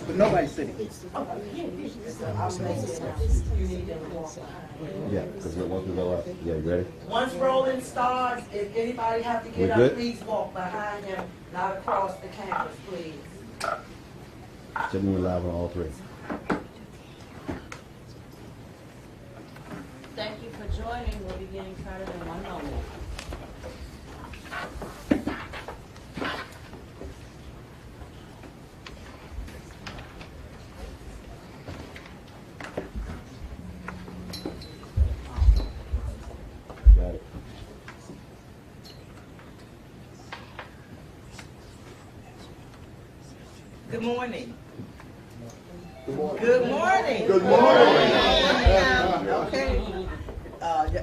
But nobody's sitting. Yeah, because we'll go up. Yeah, you ready? Once Roland starts, if anybody have to get up, please walk behind him, not across the campus, please. Should we live on all three? Thank you for joining. We'll be getting started in 1 moment. Got it. Good morning. Good morning. Good morning. Okay.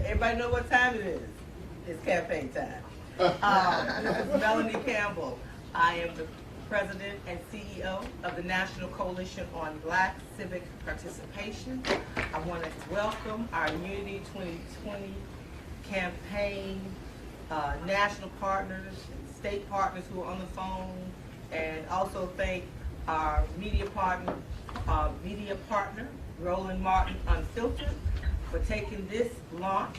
Everybody know what time it is? It's campaign time. This is Melanie Campbell. I am the President and CEO of the National Coalition on Black Civic Participation. I want to welcome our Unity 2020 campaign, national partners, state partners who are on the phone, and also thank our media partner, Roland Martin Unfiltered, for taking this launch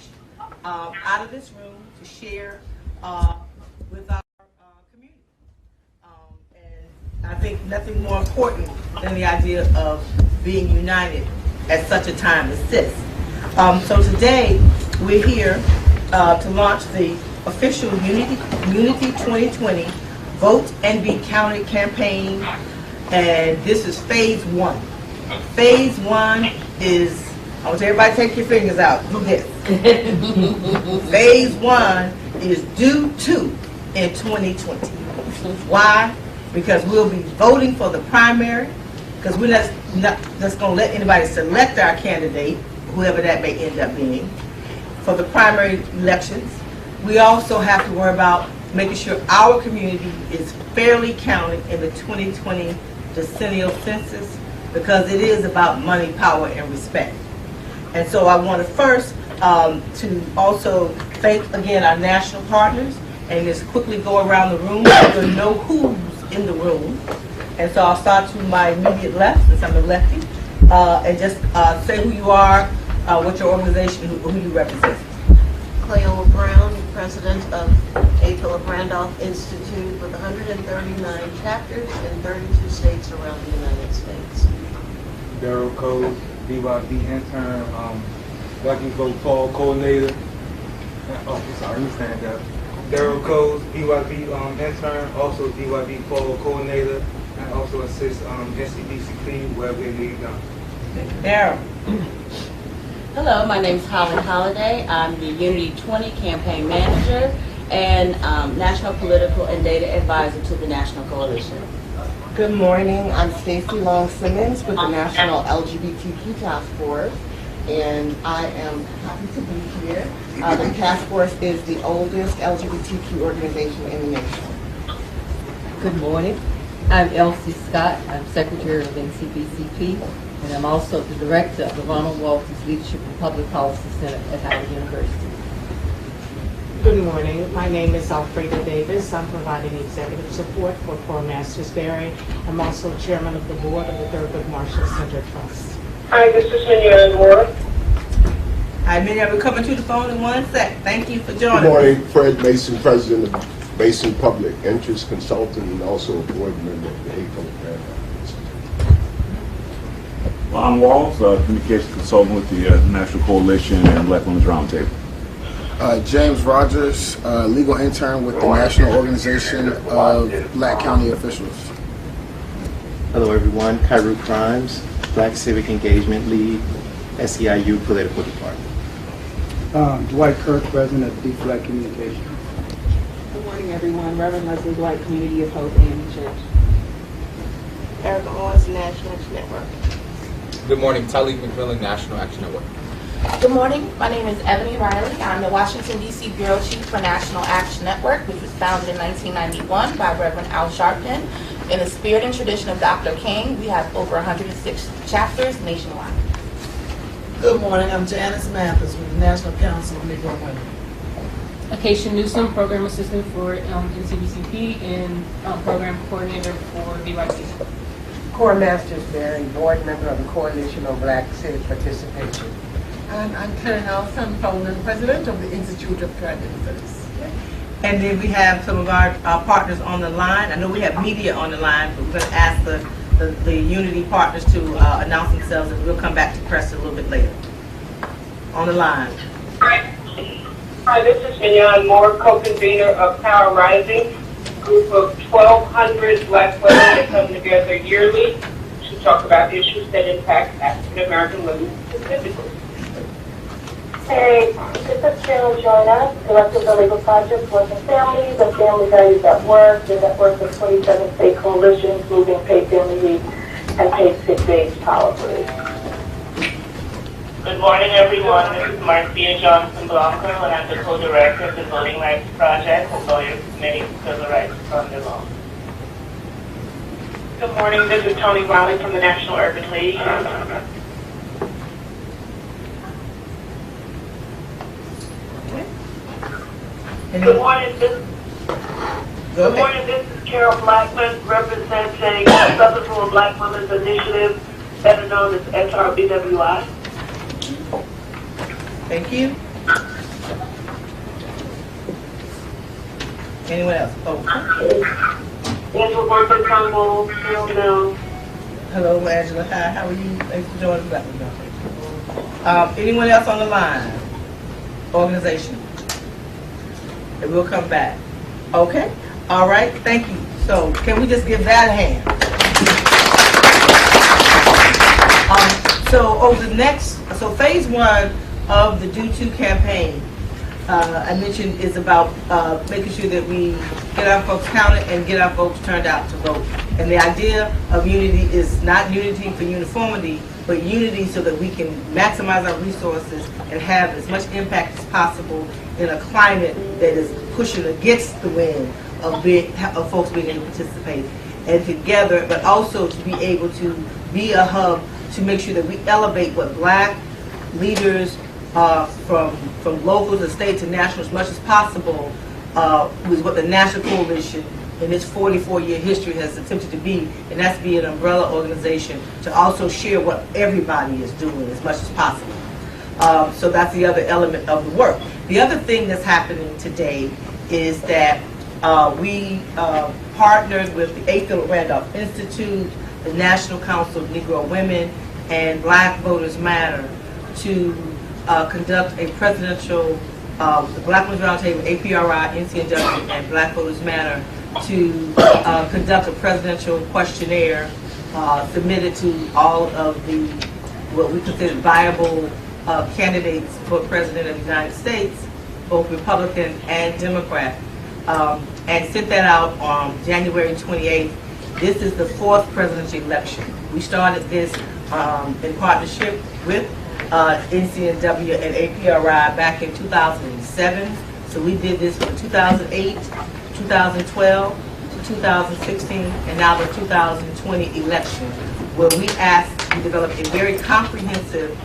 out of this room to share with our community. And I think nothing more important than the idea of being united at such a time as this. So today we're here to launch the official Unity 2020 Vote and Be Counted campaign, and this is phase 1. Phase 1 is, I want everybody to take your fingers out, do this. Phase 1 is due to in 2020. Why? Because we'll be voting for the primary, because we're not just going to let anybody select our candidate, whoever that may end up being, for the primary elections. We also have to worry about making sure our community is fairly counted in the 2020 decennial census, because it is about money, power, and respect. And so I want to first to also thank again our national partners, and just quickly go around the room so you'll know who's in the room. And so I'll start to my immediate left, since I'm a lefty, and just say who you are, what your organization, who you represent. Cleola Brown, president of A. Philip Randolph Institute, with 139 chapters in 32 states around the United States. Daryl Coles, BYB intern, Black Youth Vote Fall coordinator. Oh, sorry, let me stand up. Daryl Coles, BYB intern, also BYB Fall coordinator, and also assist NCBCP wherever they need done. Darryl. Hello, my name is Holly Holliday. I'm the Unity 20 campaign manager and national political and data advisor to the National Coalition. Good morning. I'm Stacy Long Simmons with the National LGBTQ Task Force, and I am happy to be here. The task force is the oldest LGBTQ organization in the nation. Good morning. I'm Elsie Scott. I'm Secretary of NCBCP, and I'm also the Director of the Ronald Walters Leadership and Public Policy Center at Howard University. Good morning. My name is Alfreda Davis. I'm providing executive support for Cora Masters Berry. I'm also chairman of the board of the Thurgood Marshall Center Trust. Hi, this is Mignon Moore. Hi, Mignon. We're coming to the phone in 1 sec. Thank you for joining. Good morning. Fred Mason, president of Mason Public Interest Consultant and also a board member of the April Institute. Lon Walls, communications consultant with the National Coalition and Black Women's Roundtable. James Rogers, legal intern with the National Organization of Black County Officials. Hello everyone, Kairu Crimes, Black Civic Engagement Lead, SEIU Political Department. Dwight Kirk, president of Deep Black Communication. Good morning everyone, Reverend Leslie Dwight, Community of Hope AME Church. Erica Owens, National Action Network. Good morning, Talik McMillan, National Action Network. Good morning. My name is Ebony Riley. I'm the Washington, D.C. Bureau Chief for National Action Network, which was founded in 1991 by Reverend Al Sharpton. In the spirit and tradition of Dr. King, we have over 106 chapters nationwide. Good morning. I'm Janice Mathis with the National Council of Negro Women. Acacia Newsom, Program Assistant for NCBCP and Program Coordinator for BYC. Cora Masters Berry, board member of the Coalition on Black Civic Participation. And I'm Karen Allison, founder and president of the Institute of Translators. And then we have some of our partners on the line. I know we have media on the line, but we're going to ask the Unity partners to announce themselves, and we'll come back to press a little bit later. On the line. Hi, this is Mignon Moore, co-convener of Power Rising, a group of 1,200 Black women that come together yearly to talk about issues that impact African American women specifically. Hey, this is Carol Joyner, Director of the Legal Project, Working Families and Family Values at Work, the network of 27 state coalitions moving paid family leave and paid sick days policies. Good morning, everyone. This is Marcia Johnson Blanco, and I'm the co-director of the Voting Rights Project, and Lawyers Committee for Civil Rights from the Law. Good morning, this is Tony Riley from the National Urban League. Good morning, this is Carol Blackman, representing Southern Black Women's Initiative, better known as SRBWI. Thank you. Anyone else? Oh. Angela Barker Campbell, Bill. Hello, Angela. Hi, how are you? Thanks for joining us. Anyone else on the line? Organization. And we'll come back. Okay. All right. Thank you. So can we just give that a hand? So phase one of the Do To campaign, I mentioned, is about making sure that we get our folks counted and get our folks turned out to vote. And the idea of unity is not unity for uniformity, but unity so that we can maximize our resources and have as much impact as possible in a climate that is pushing against the wind of folks being able to participate and together, but also to be able to be a hub to make sure that we elevate what Black leaders from local to state to national as much as possible with what the National Coalition in its 44-year history has attempted to be, and that's be an umbrella organization to also share what everybody is doing as much as possible. So that's the other element of the work. The other thing that's happening today is that we partnered with the A. Philip Randolph Institute, the National Council of Negro Women, and Black Voters Matter to conduct a presidential, the Black Women's Roundtable, APRI, NCNW, and Black Voters Matter to conduct a presidential questionnaire submitted to all of the what we consider viable candidates for President of the United States, both Republican and Democrat, and sent that out on January 28th. This is the 4th presidential election. We started this in partnership with NCBCP and APRI back in 2007. So we did this from 2008, 2012, to 2016, and now the 2020 election, where we developed a very comprehensive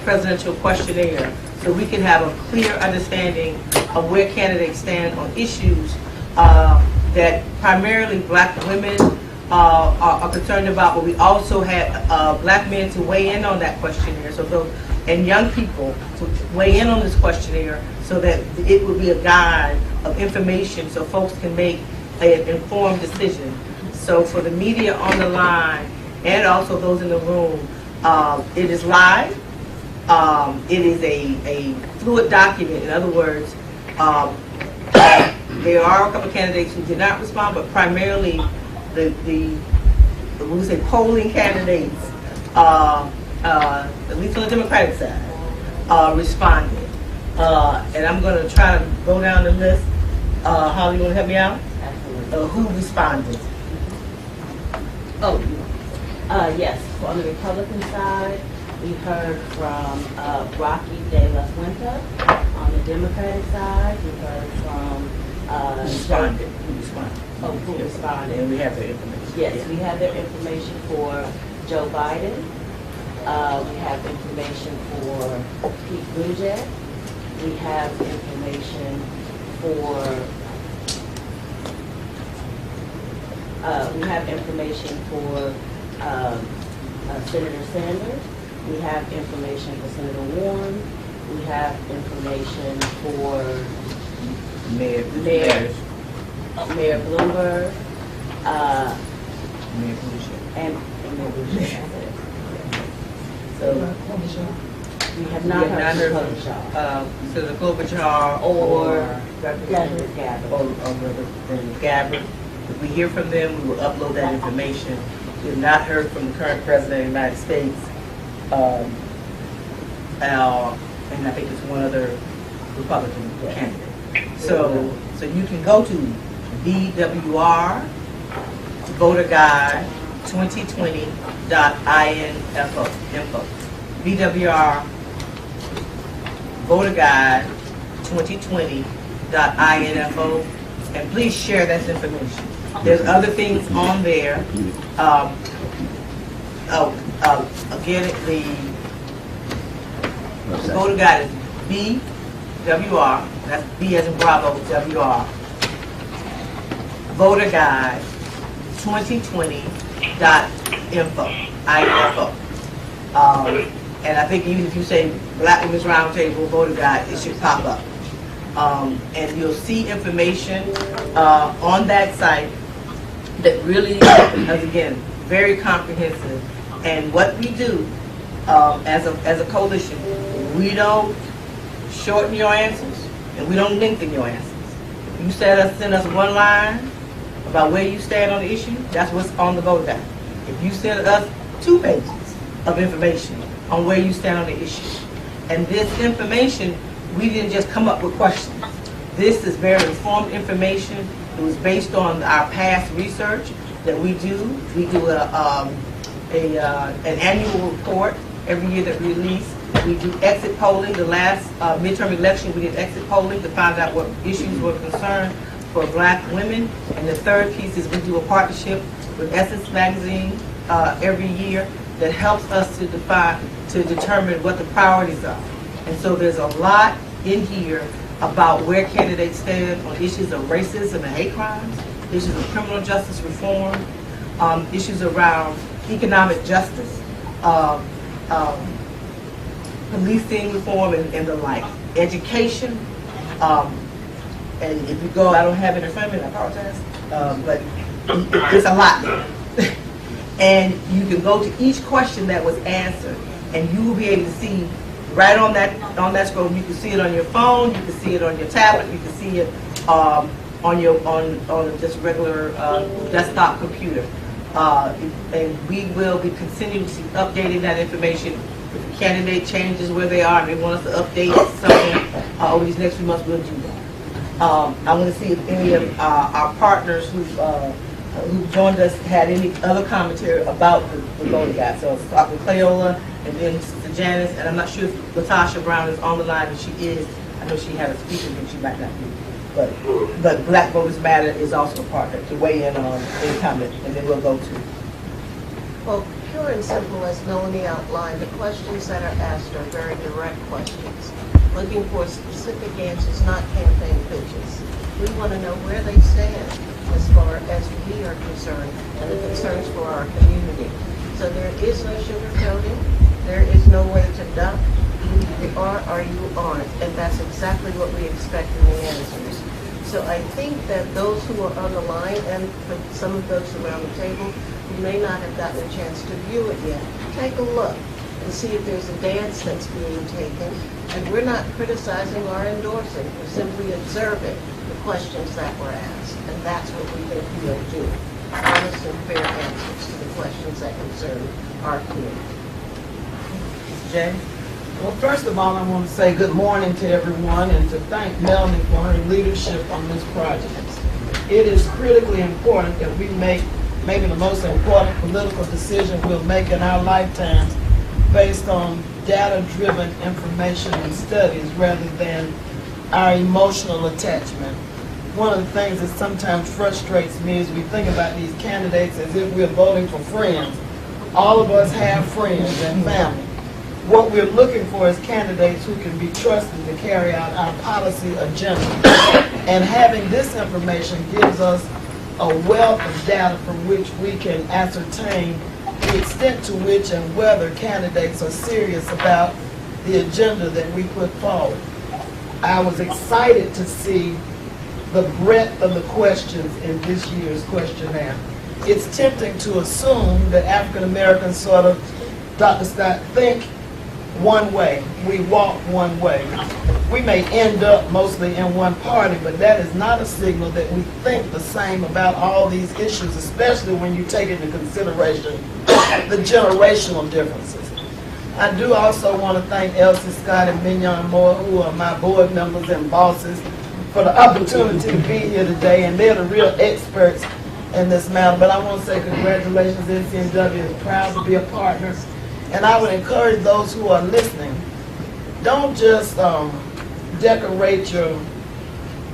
presidential questionnaire so we can have a clear understanding of where candidates stand on issues that primarily black women are concerned about, but we also had black men to weigh in on that questionnaire, and young people to weigh in on this questionnaire so that it would be a guide of information so folks can make an informed decision. So for the media on the line and also those in the room, it is live. It is a fluid document. In other words, there are a couple of candidates who did not respond, but primarily we say polling candidates, at least on the Democratic side, responded. And I'm going to try to go down the list. Holly, you want to help me out? Absolutely. Who responded? Yes, on the Republican side, we heard from Rocky De La Fuente. On the Democratic side, we heard from Who responded? who responded. And we have their information. Yes, we have their information for Joe Biden. We have information for Pete Buttigieg. We have information for Senator Sanders. We have information for Senator Warren. We have information for Mayor Bloomberg, and Mayor Buttigieg. So we have not heard from Senator Klobuchar or Representative Gabbard. If we hear from them, we will upload that information. We have not heard from the current President of the United States. And I think it's one other Republican candidate. So you can go to BWR Voter Guide 2020.info. BWR Voter Guide 2020.info, and please share that information. There's other things on there. Again, the voter guide is BWR, that's B as in Bravo, WR, Voter Guide 2020.info, INFO. And I think even if you say Black Women's Roundtable Voter Guide, it should pop up. And you'll see information on that site that really is, again, very comprehensive. And what we do as a coalition, we don't shorten your answers and we don't lengthen your answers. You send us one line about where you stand on the issue, that's what's on the vote guide. If you send us 2 pages of information on where you stand on the issue, and this information, we didn't just come up with questions. This is very informed information. It was based on our past research that we do. We do an annual report every year that we release. We do exit polling. The last midterm election, we did exit polling to find out what issues were concerned for Black women. And the third piece is we do a partnership with Essence Magazine every year that helps us to determine what the priorities are. And so there's a lot in here about where candidates stand on issues of racism and hate crimes, issues of criminal justice reform, issues around economic justice, policing reform, and the like. Education, and if you go, I don't have it in front of me, I apologize, but it's a lot there. And you can go to each question that was answered, and you will be able to see right on that screen. You can see it on your phone, you can see it on your tablet, you can see it on just regular desktop computer. And we will be continuously updating that information. If a candidate changes where they are and they want us to update something over these next few months, we'll do that. I want to see if any of our partners who joined us had any other commentary about the voting guide. So I'll start with Cleola and then Sister Janice, and I'm not sure if Latasha Brown is on the line, and she is. I know she had a speaker, but she might not be. But Black Voters Matter is also a partner to weigh in on any comment, and then we'll go to. Well, pure and simple, as Melanie outlined, the questions that are asked are very direct questions, looking for specific answers, not campaign pitches. We want to know where they stand as far as we are concerned and the concerns for our community. So there is no sugarcoating. There is no way to duck. You are or you aren't, and that's exactly what we expect in the answers. So I think that those who are on the line, and for some of those around the table who may not have gotten a chance to view it yet, take a look and see if there's a dance that's being taken. And we're not criticizing or endorsing, we're simply observing the questions that were asked. And that's what we think we'll do. Honest and fair answers to the questions that concern our community. Jay? Well, first of all, I want to say good morning to everyone and to thank Melanie for her leadership on this project. It is critically important that we make maybe the most important political decision we'll make in our lifetimes based on data-driven information and studies rather than our emotional attachment. One of the things that sometimes frustrates me is we think about these candidates as if we're voting for friends. All of us have friends and family. What we're looking for is candidates who can be trusted to carry out our policy agenda. And having this information gives us a wealth of data from which we can ascertain the extent to which and whether candidates are serious about the agenda that we put forward. I was excited to see the breadth of the questions in this year's questionnaire. It's tempting to assume that African Americans sort of, Dr. Scott, think one way, we walk one way. We may end up mostly in one party, but that is not a signal that we think the same about all these issues, especially when you take into consideration the generational differences. I do also want to thank Elsie Scott and Mignon Moore, who are my board members and bosses, for the opportunity to be here today, and they're the real experts in this matter. But I want to say congratulations, NCNW is proud to be a partner. And I would encourage those who are listening, don't just decorate your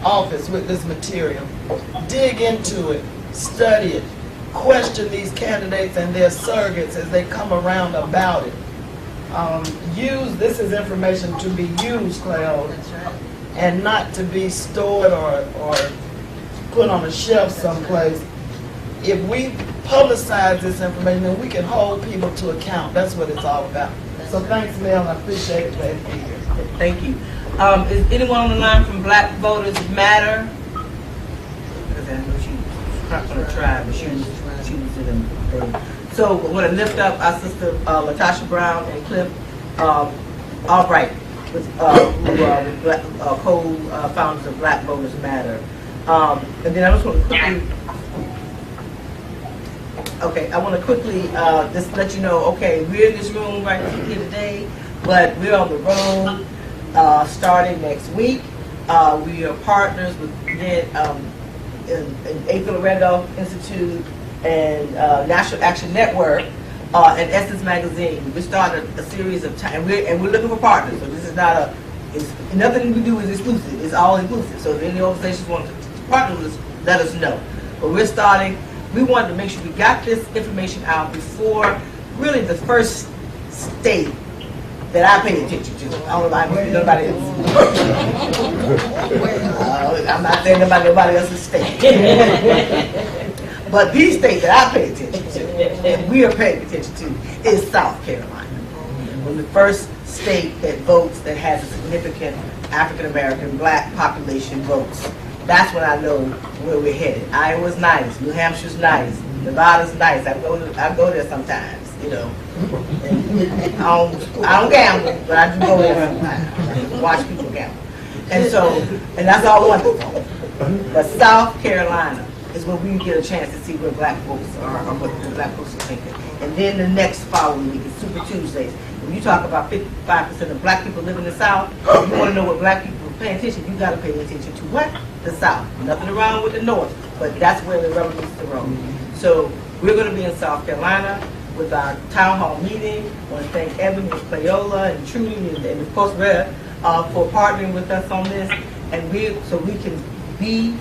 office with this material. Dig into it, study it, question these candidates and their surrogates as they come around about it. Use this as information to be used, Cleo, and not to be stored or put on a shelf someplace. If we publicize this information, then we can hold people to account. That's what it's all about. So thanks, Mel. I appreciate it. Glad to be here. Thank you. Is anyone on the line from Black Voters Matter? Because I know she's not going to try, but she was in the thing. So we're going to lift up our sister Latasha Brown and Cliff Albright, who are co-founders of Black Voters Matter. And then I just want to quickly. Okay, I want to quickly just let you know, okay, we're in this room right here today, but we're on the road starting next week. We are partners with A. Philip Randolph Institute and National Action Network and Essence Magazine. We started a series of time, and we're looking for partners, so this is not nothing we do is exclusive, it's all inclusive. So if any organizations want to partner with us, let us know. But we're starting. We wanted to make sure we got this information out before really the first state that I pay attention to. I don't know about nobody else. I'm not saying nobody else's state. But the state that I pay attention to, and we are paying attention to, is South Carolina. We're the first state that votes that has a significant African American black population votes. That's when I know where we're headed. Iowa's nice, New Hampshire's nice, Nevada's nice. I go there sometimes, you know. I don't gamble, but I do go there sometimes. Watch people gamble. And that's all wonderful. But South Carolina is when we get a chance to see where black folks are or what the black folks are thinking. And then the next following week is Super Tuesdays. When you talk about 55% of black people live in the South, if you want to know what black people are paying attention, you got to pay attention to what? The South. Nothing wrong with the North, but that's where the rubber meets the road. So we're going to be in South Carolina with our town hall meeting. I want to thank Evan with Crayola and Trudy and of course Red for partnering with us on this, and so we can be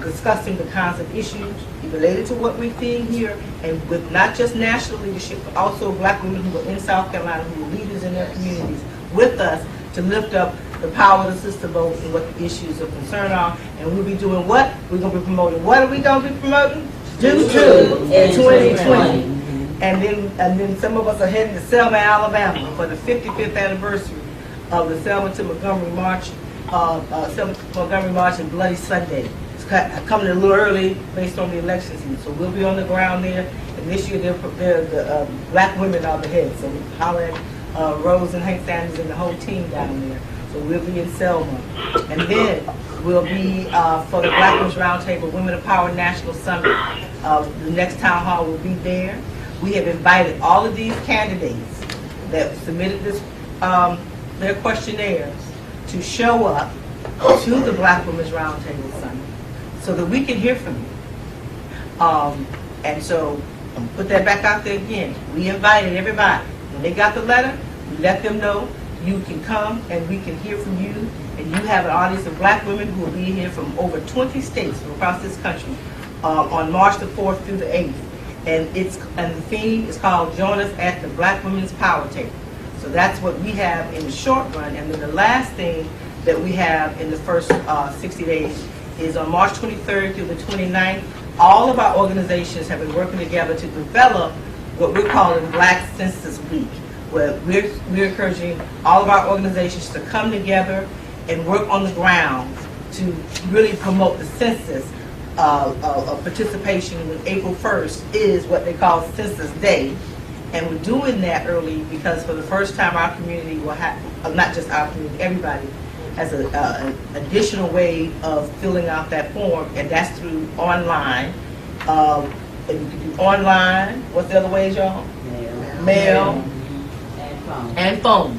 discussing the kinds of issues related to what we're seeing here, and with not just national leadership, but also black women who are in South Carolina, who are leaders in their communities, with us to lift up the power of the sister vote and what the issues of concern are. And we'll be doing what? We're going to be promoting. What are we going to be promoting? Do to in 2020. And then some of us are heading to Selma, Alabama for the 55th anniversary of the Selma to Montgomery March, Selma to Montgomery March and Bloody Sunday. It's coming a little early based on the election season, so we'll be on the ground there. And this year the black women are the heads, so holler at Rose and Hank Sanders and the whole team down there. So we'll be in Selma. And then we'll be for the Black Women's Roundtable Women of Power National Summit. The next town hall will be there. We have invited all of these candidates that submitted their questionnaires to show up to the Black Women's Roundtable Summit so that we can hear from you. And so, put that back out there again. We invited everybody. When they got the letter, we let them know you can come and we can hear from you. And you have an audience of black women who will be here from over 20 states from across this country on March the 4th through the 8th. And the theme is called Join Us at the Black Women's Power Table. So that's what we have in the short run. And then the last thing that we have in the first 60 days is on March 23rd through the 29th. All of our organizations have been working together to develop what we're calling Black Census Week, where we're encouraging all of our organizations to come together and work on the ground to really promote the census of participation. When April 1st is what they call Census Day. And we're doing that early because for the first time our community will have, not just our community, everybody has an additional way of filling out that form, and that's through online. And you can do online. What's the other ways, y'all? Mail. And phone.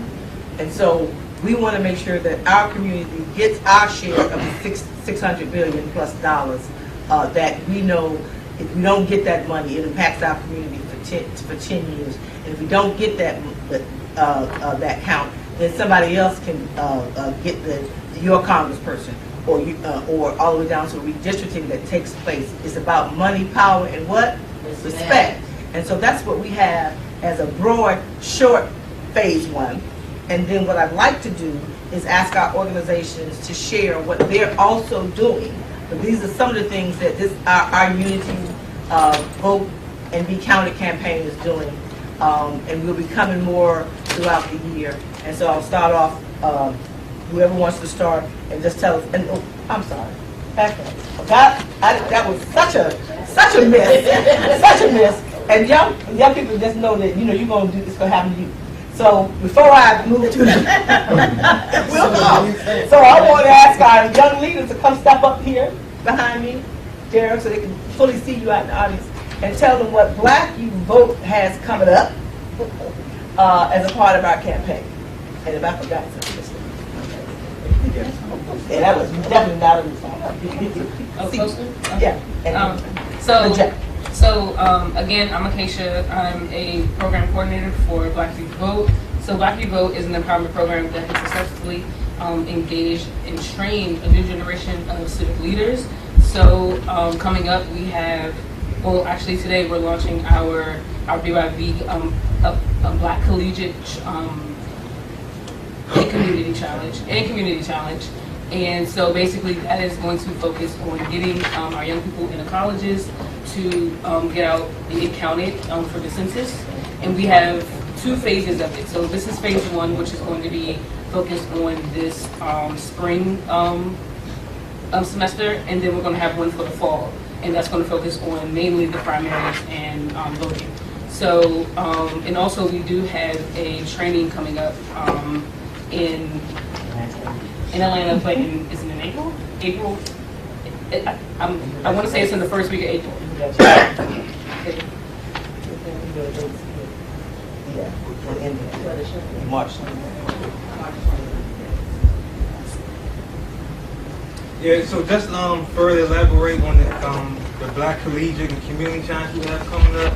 And so we want to make sure that our community gets our share of the $600 billion plus that we know if we don't get that money, it impacts our community for 10 years. And if we don't get that count, then somebody else can get your congressperson or all the way down to redistricting that takes place. It's about money, power, and what? Respect. And so that's what we have as a broad, short phase one. And then what I'd like to do is ask our organizations to share what they're also doing. But these are some of the things that our Unity Vote and Be Counted campaign is doing. And we'll be coming more throughout the year. And so I'll start off, whoever wants to start, and just tell us, and oh, I'm sorry, back up. That was such a miss, such a miss. And young people just know that, you're going to do this, going to happen to you. So before I move to we'll go. So I want to ask our young leaders to come step up here behind me, Derek, so they can fully see you out in the audience, and tell them what Black Youth Vote has coming up as a part of our campaign. And if I forgot something, and that was definitely not a response. Yeah. So again, I'm Acacia. I'm a program coordinator for Black Youth Vote. So Black Youth Vote is an empowerment program that has successfully engaged and trained a new generation of civic leaders. So coming up, we have, well, actually today we're launching our BYV, a Black Collegiate and Community Challenge. And so basically that is going to focus on getting our young people in the colleges to get out and get counted for the census. And we have two phases of it. So this is phase one, which is going to be focused on this spring semester, and then we're going to have one for the fall. And that's going to focus on mainly the primaries and voting. So, and also we do have a training coming up in Atlanta, but isn't it in April? I want to say it's in the first week of April. March. Yeah, so just further elaborate on the Black Collegiate and Community Challenge we have coming up.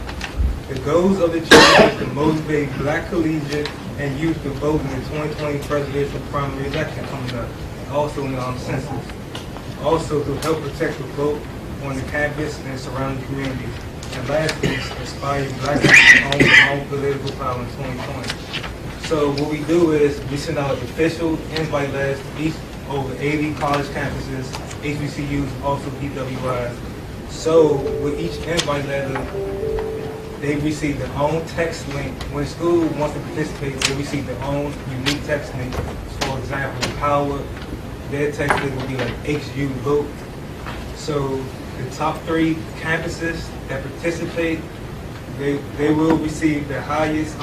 The goals of the challenge is to motivate Black collegiate and youth to vote in the 2020 presidential primary election coming up, also in the census. Also to help protect the vote on the campus and surrounding communities. And lastly, inspire Black youth to own their own political power in 2020. So what we do is we send out official invite letters to each over 80 college campuses, HBCUs, also PWIs. So with each invite letter, they receive their own text link. When school wants to participate, they receive their own unique text link. For example, Howard, their text link will be like HU Vote. So the top 3 campuses that participate, they will receive the highest,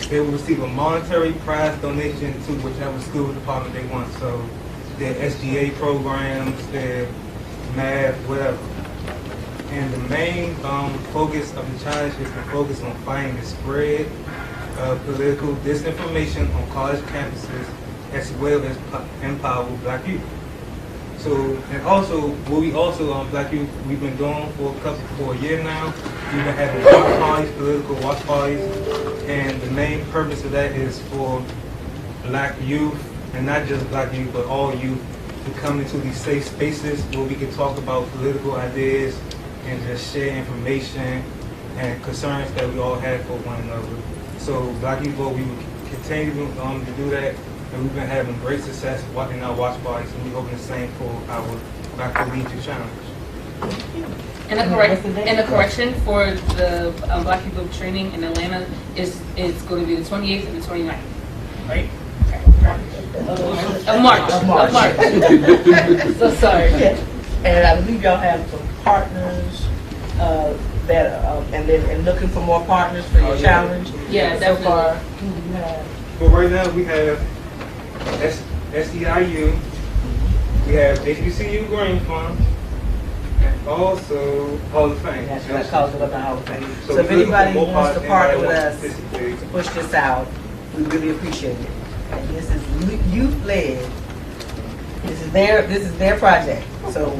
they will receive a monetary prize donation to whichever school department they want. So their SGA programs, their math, whatever. And the main focus of the challenge is to focus on fighting the spread of political disinformation on college campuses, as well as empower Black youth. So, and also, what we also, Black youth, we've been doing for a year now, we've been having watch parties, political watch parties, and the main purpose of that is for Black youth, and not just Black youth, but all youth, to come into these safe spaces where we can talk about political ideas and just share information and concerns that we all have for one another. So Black Youth Vote, we will continue to do that, and we've been having great success in our watch parties, and we're hoping the same for our Black Collegiate Challenge. And the correction for the Black Youth Vote training in Atlanta is going to be the 28th and the 29th, right? Of March. So sorry. And I believe y'all have some partners and looking for more partners for your challenge. Yeah, so far. Well, right now we have SEIU, we have HBCU Green Fund, and also Hall of Fame. That's what I called it up the Hall of Fame. So if anybody wants to partner with us to push this out, we really appreciate it. And this is youth-led. This is their project. So,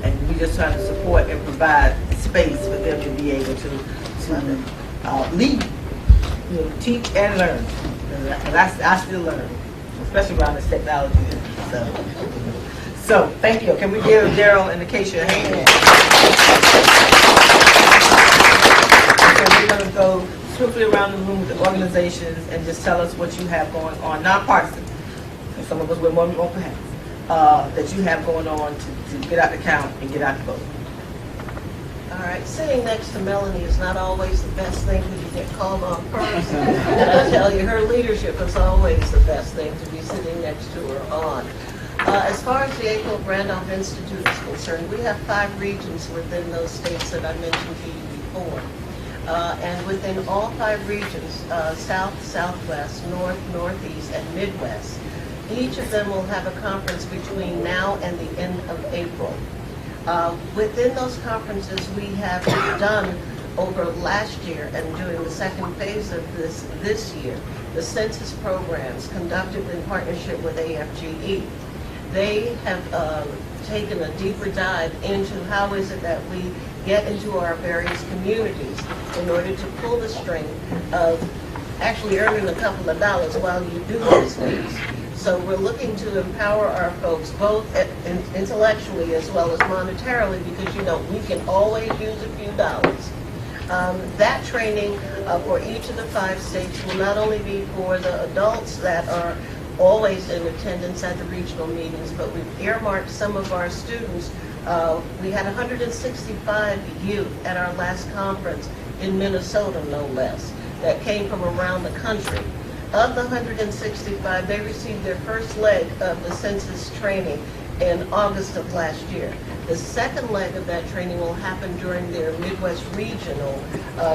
and we just trying to support and provide space for them to be able to lead, teach and learn. And I still learn, especially around this technology. So thank you. Can we give Daryl and Acacia a hand? So we're going to go swiftly around the room with the organizations and just tell us what you have going on, nonpartisan. And some of us will more perhaps. That you have going on to get out the count and get out the vote. All right, sitting next to Melanie is not always the best thing when you get called on first. I tell you, her leadership is always the best thing to be sitting next to her on. As far as the April Randolph Institute is concerned, we have 5 regions within those states that I mentioned to you before. And within all 5 regions, South, Southwest, North, Northeast, and Midwest, each of them will have a conference between now and the end of April. Within those conferences, we have done over last year and doing the second phase of this year, the census programs conducted in partnership with AFGE. They have taken a deeper dive into how is it that we get into our various communities in order to pull the string of actually earning a couple of dollars while you do those things. So we're looking to empower our folks both intellectually as well as monetarily, because we can always use a few dollars. That training for each of the 5 states will not only be for the adults that are always in attendance at the regional meetings, but we've earmarked some of our students. We had 165 youth at our last conference in Minnesota, no less, that came from around the country. Of the 165, they received their first leg of the census training in August of last year. The second leg of that training will happen during their Midwest regional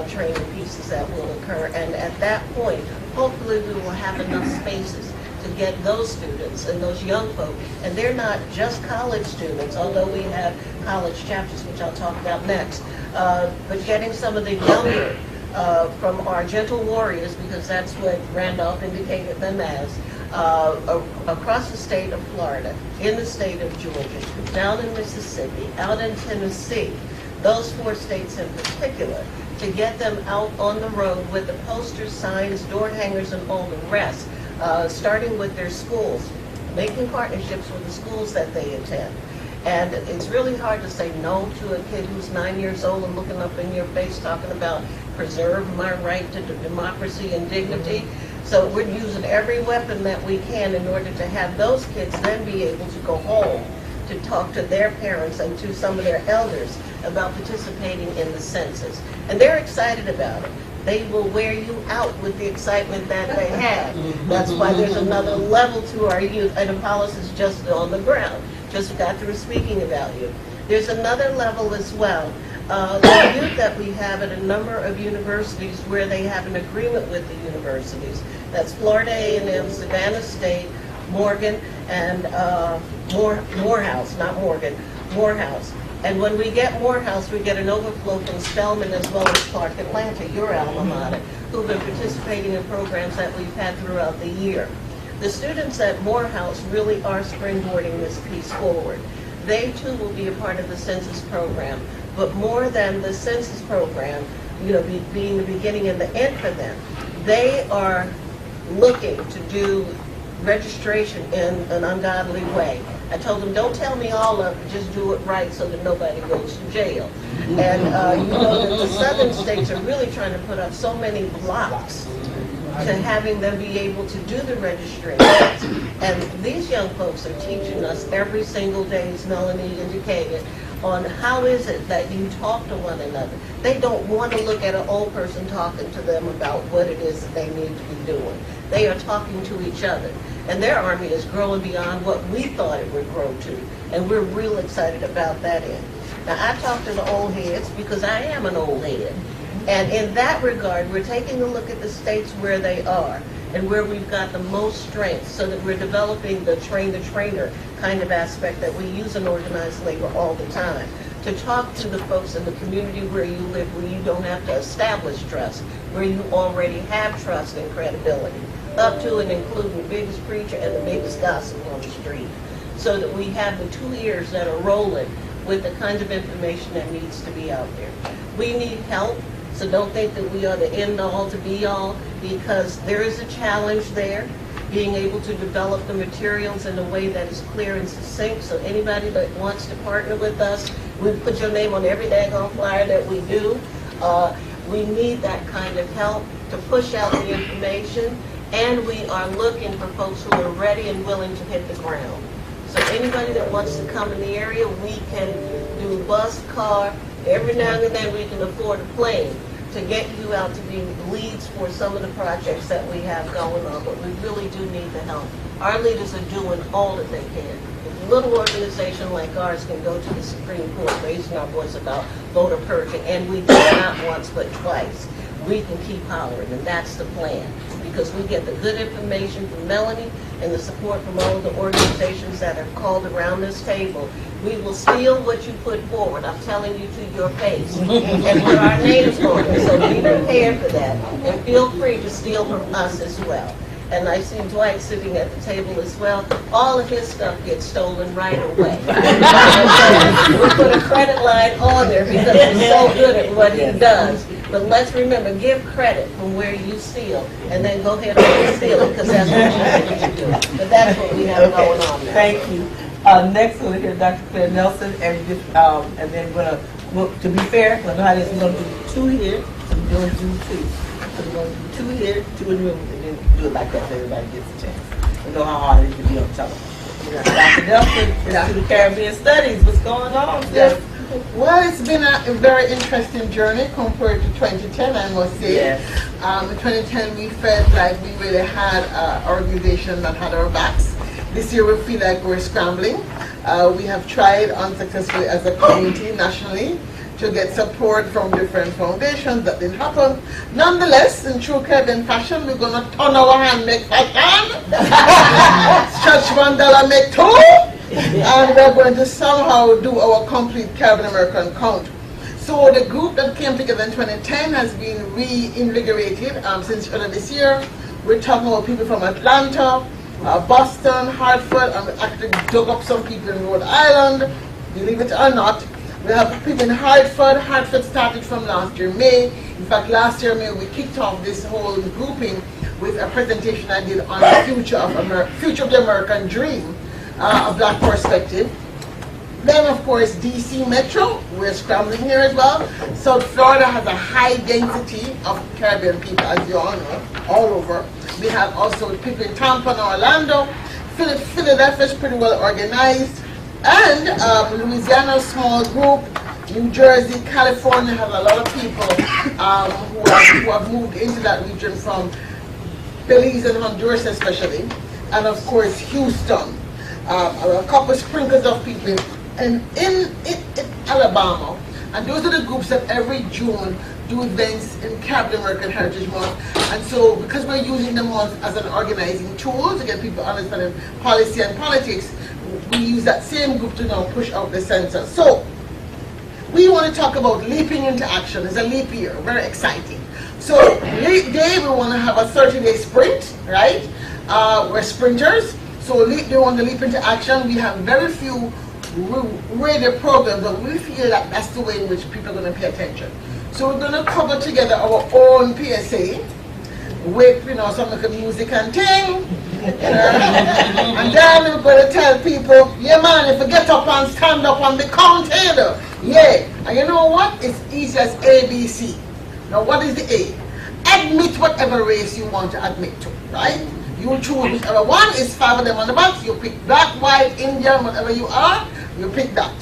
training pieces that will occur. And at that point, hopefully we will have enough spaces to get those students and those young folk, and they're not just college students, although we have college chapters, which I'll talk about next, but getting some of the younger from our gentle warriors, because that's what Randolph indicated them as, across the state of Florida, in the state of Georgia, down in Mississippi, out in Tennessee, those 4 states in particular, to get them out on the road with the posters, signs, door hangers, and all the rest, starting with their schools, making partnerships with the schools that they attend. And it's really hard to say no to a kid who's 9 years old and looking up in your face talking about preserve my right to democracy and dignity. So we're using every weapon that we can in order to have those kids then be able to go home to talk to their parents and to some of their elders about participating in the census. And they're excited about it. They will wear you out with the excitement that they have. That's why there's another level to our youth. And Apollos is just on the ground. Just got through speaking about you. There's another level as well. The youth that we have at a number of universities where they have an agreement with the universities. That's Florida A&M, Savannah State, Morgan, and Morehouse, not Morgan, Morehouse. And when we get Morehouse, we get an overflow from Spelman as well as Clark Atlanta, your alma mater, who've been participating in programs that we've had throughout the year. The students at Morehouse really are springboarding this piece forward. They too will be a part of the census program, but more than the census program, being the beginning and the end for them, they are looking to do registration in an ungodly way. I told them, don't tell me all of it, just do it right so that nobody goes to jail. And you know that the southern states are really trying to put up so many blocks to having them be able to do the registration. And these young folks are teaching us every single day, as Melanie indicated, on how is it that you talk to one another. They don't want to look at an old person talking to them about what it is that they need to be doing. They are talking to each other. And their army is growing beyond what we thought it would grow to. And we're real excited about that end. Now, I talk to the old heads because I am an old head. And in that regard, we're taking a look at the states where they are and where we've got the most strength so that we're developing the train-the-trainer kind of aspect that we use in organized labor all the time. To talk to the folks in the community where you live, where you don't have to establish trust, where you already have trust and credibility, up to and including the biggest preacher and the biggest gossip on the street, so that we have the 2 ears that are rolling with the kinds of information that needs to be out there. We need help. So don't think that we are the end all to be all, because there is a challenge there, being able to develop the materials in a way that is clear and succinct. So anybody that wants to partner with us, we put your name on every daggone flyer that we do. We need that kind of help to push out the information, and we are looking for folks who are ready and willing to hit the ground. So anybody that wants to come in the area, we can do bus, car. Every now and then we can afford a plane to get you out to be leads for some of the projects that we have going on, but we really do need the help. Our leaders are doing all that they can. If a little organization like ours can go to the Supreme Court raising our voice about voter purging, and we did not once but twice, we can keep hollering, and that's the plan. Because we get the good information from Melanie and the support from all of the organizations that are called around this table. We will steal what you put forward. I'm telling you to your face. And put our names on it. So be prepared for that. And feel free to steal from us as well. And I see Dwight sitting at the table as well. All of his stuff gets stolen right away. We put a credit line on there because he's so good at what he does. But let's remember, give credit from where you steal, and then go ahead and steal it, because that's what you need to do. But that's what we have going on now. Thank you. Next, we'll hear Dr. Claire Nelson, and then to be fair, we're going to do 2 here, so we're going to do 2. So we're going to do 2 here, 2 in the room, and then do it like that so everybody gets a chance. We know how hard it is to be on top. Dr. Nelson, to the Caribbean Studies. What's going on? Yes. Well, it's been a very interesting journey compared to 2010, I must say. Yes. In 2010, we felt like we really had an organization that had our backs. This year, we feel like we're scrambling. We have tried unsuccessfully as a community nationally to get support from different foundations. That didn't happen. Nonetheless, in true Caribbean fashion, we're going to turn our hand, make fashion, stretch $1, make two, and we're going to somehow do our complete Caribbean American count. So the group that came together in 2010 has been reinvigorated since earlier this year. We're talking about people from Atlanta, Boston, Hartford, and we actually dug up some people in Rhode Island, believe it or not. We have people in Hartford. Hartford started from last year, May. In fact, last year, May, we kicked off this whole grouping with a presentation I did on the future of the American dream, a Black perspective. Then, of course, DC Metro, we're scrambling here as well. South Florida has a high density of Caribbean people, as you all know, all over. We have also people in Tampa and Orlando. Philadelphia is pretty well organized. And Louisiana, small group. New Jersey, California have a lot of people who have moved into that region from Belize and Honduras especially. And, of course, Houston. A couple sprinkles of people in Alabama, and those are the groups that every June do events in Caribbean American Heritage Month. And so, because we're using the month as an organizing tool to get people understanding policy and politics, we use that same group to now push out the census. So, we want to talk about leaping into action. It's a leap year, very exciting. So, leap day, we want to have a 30-day sprint, right? We're sprinters, so we want to leap into action. We have very few radio programs, but we feel that that's the way in which people are going to pay attention. So we're going to cover together our own PSA with, some of the music and thing, and then we're going to tell people, yeah man, if you get up and stand up on the counter, yeah, and you know what? It's easy as ABC. Now what is the A? Admit whatever race you want to admit to, right? You choose whichever one. Is 5 of them on the box. You pick black, white, Indian, whatever you are. You pick that.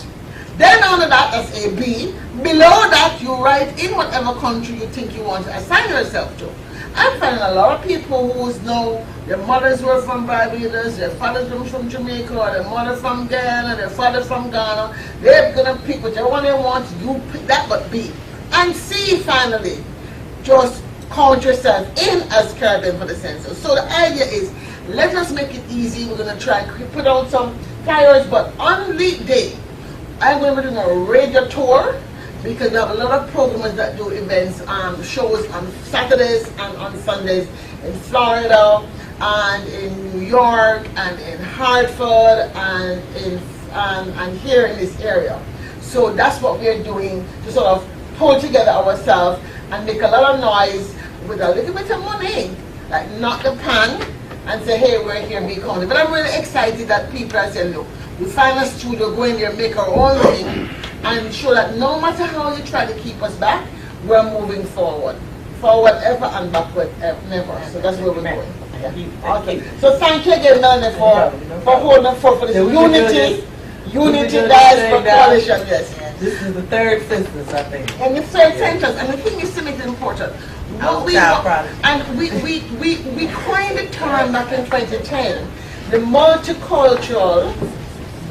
Then under that, that's a B. Below that, you write in whatever country you think you want to assign yourself to. I'm finding a lot of people who know their mothers were from Barbados, their fathers were from Jamaica, or their mother from Guyana, their father from Ghana. They're going to pick whichever one they want. You pick that, but B. And C, finally, just count yourself in as Caribbean for the census. So the idea is, let us make it easy. We're going to try and put out some flyers, but on leap day, I'm going to be doing a radio tour because we have a lot of programmers that do events, shows on Saturdays and on Sundays in Florida and in New York and in Hartford and here in this area. So that's what we're doing to sort of pull together ourselves and make a lot of noise with a little bit of money, like knock the pan and say, hey, we're here, be counted. But I'm really excited that people are saying, look, we find a studio, go in there, make our own thing, and show that no matter how you try to keep us back, we're moving forward. Forward ever and backward never. So that's where we're going. Yeah. Okay. So thank you again, Melanie, for holding forth for this unity diaspora coalition. Yes. This is the third census, I think. And the third census, and the thing is to make it important. We coined the term back in 2010, the multicultural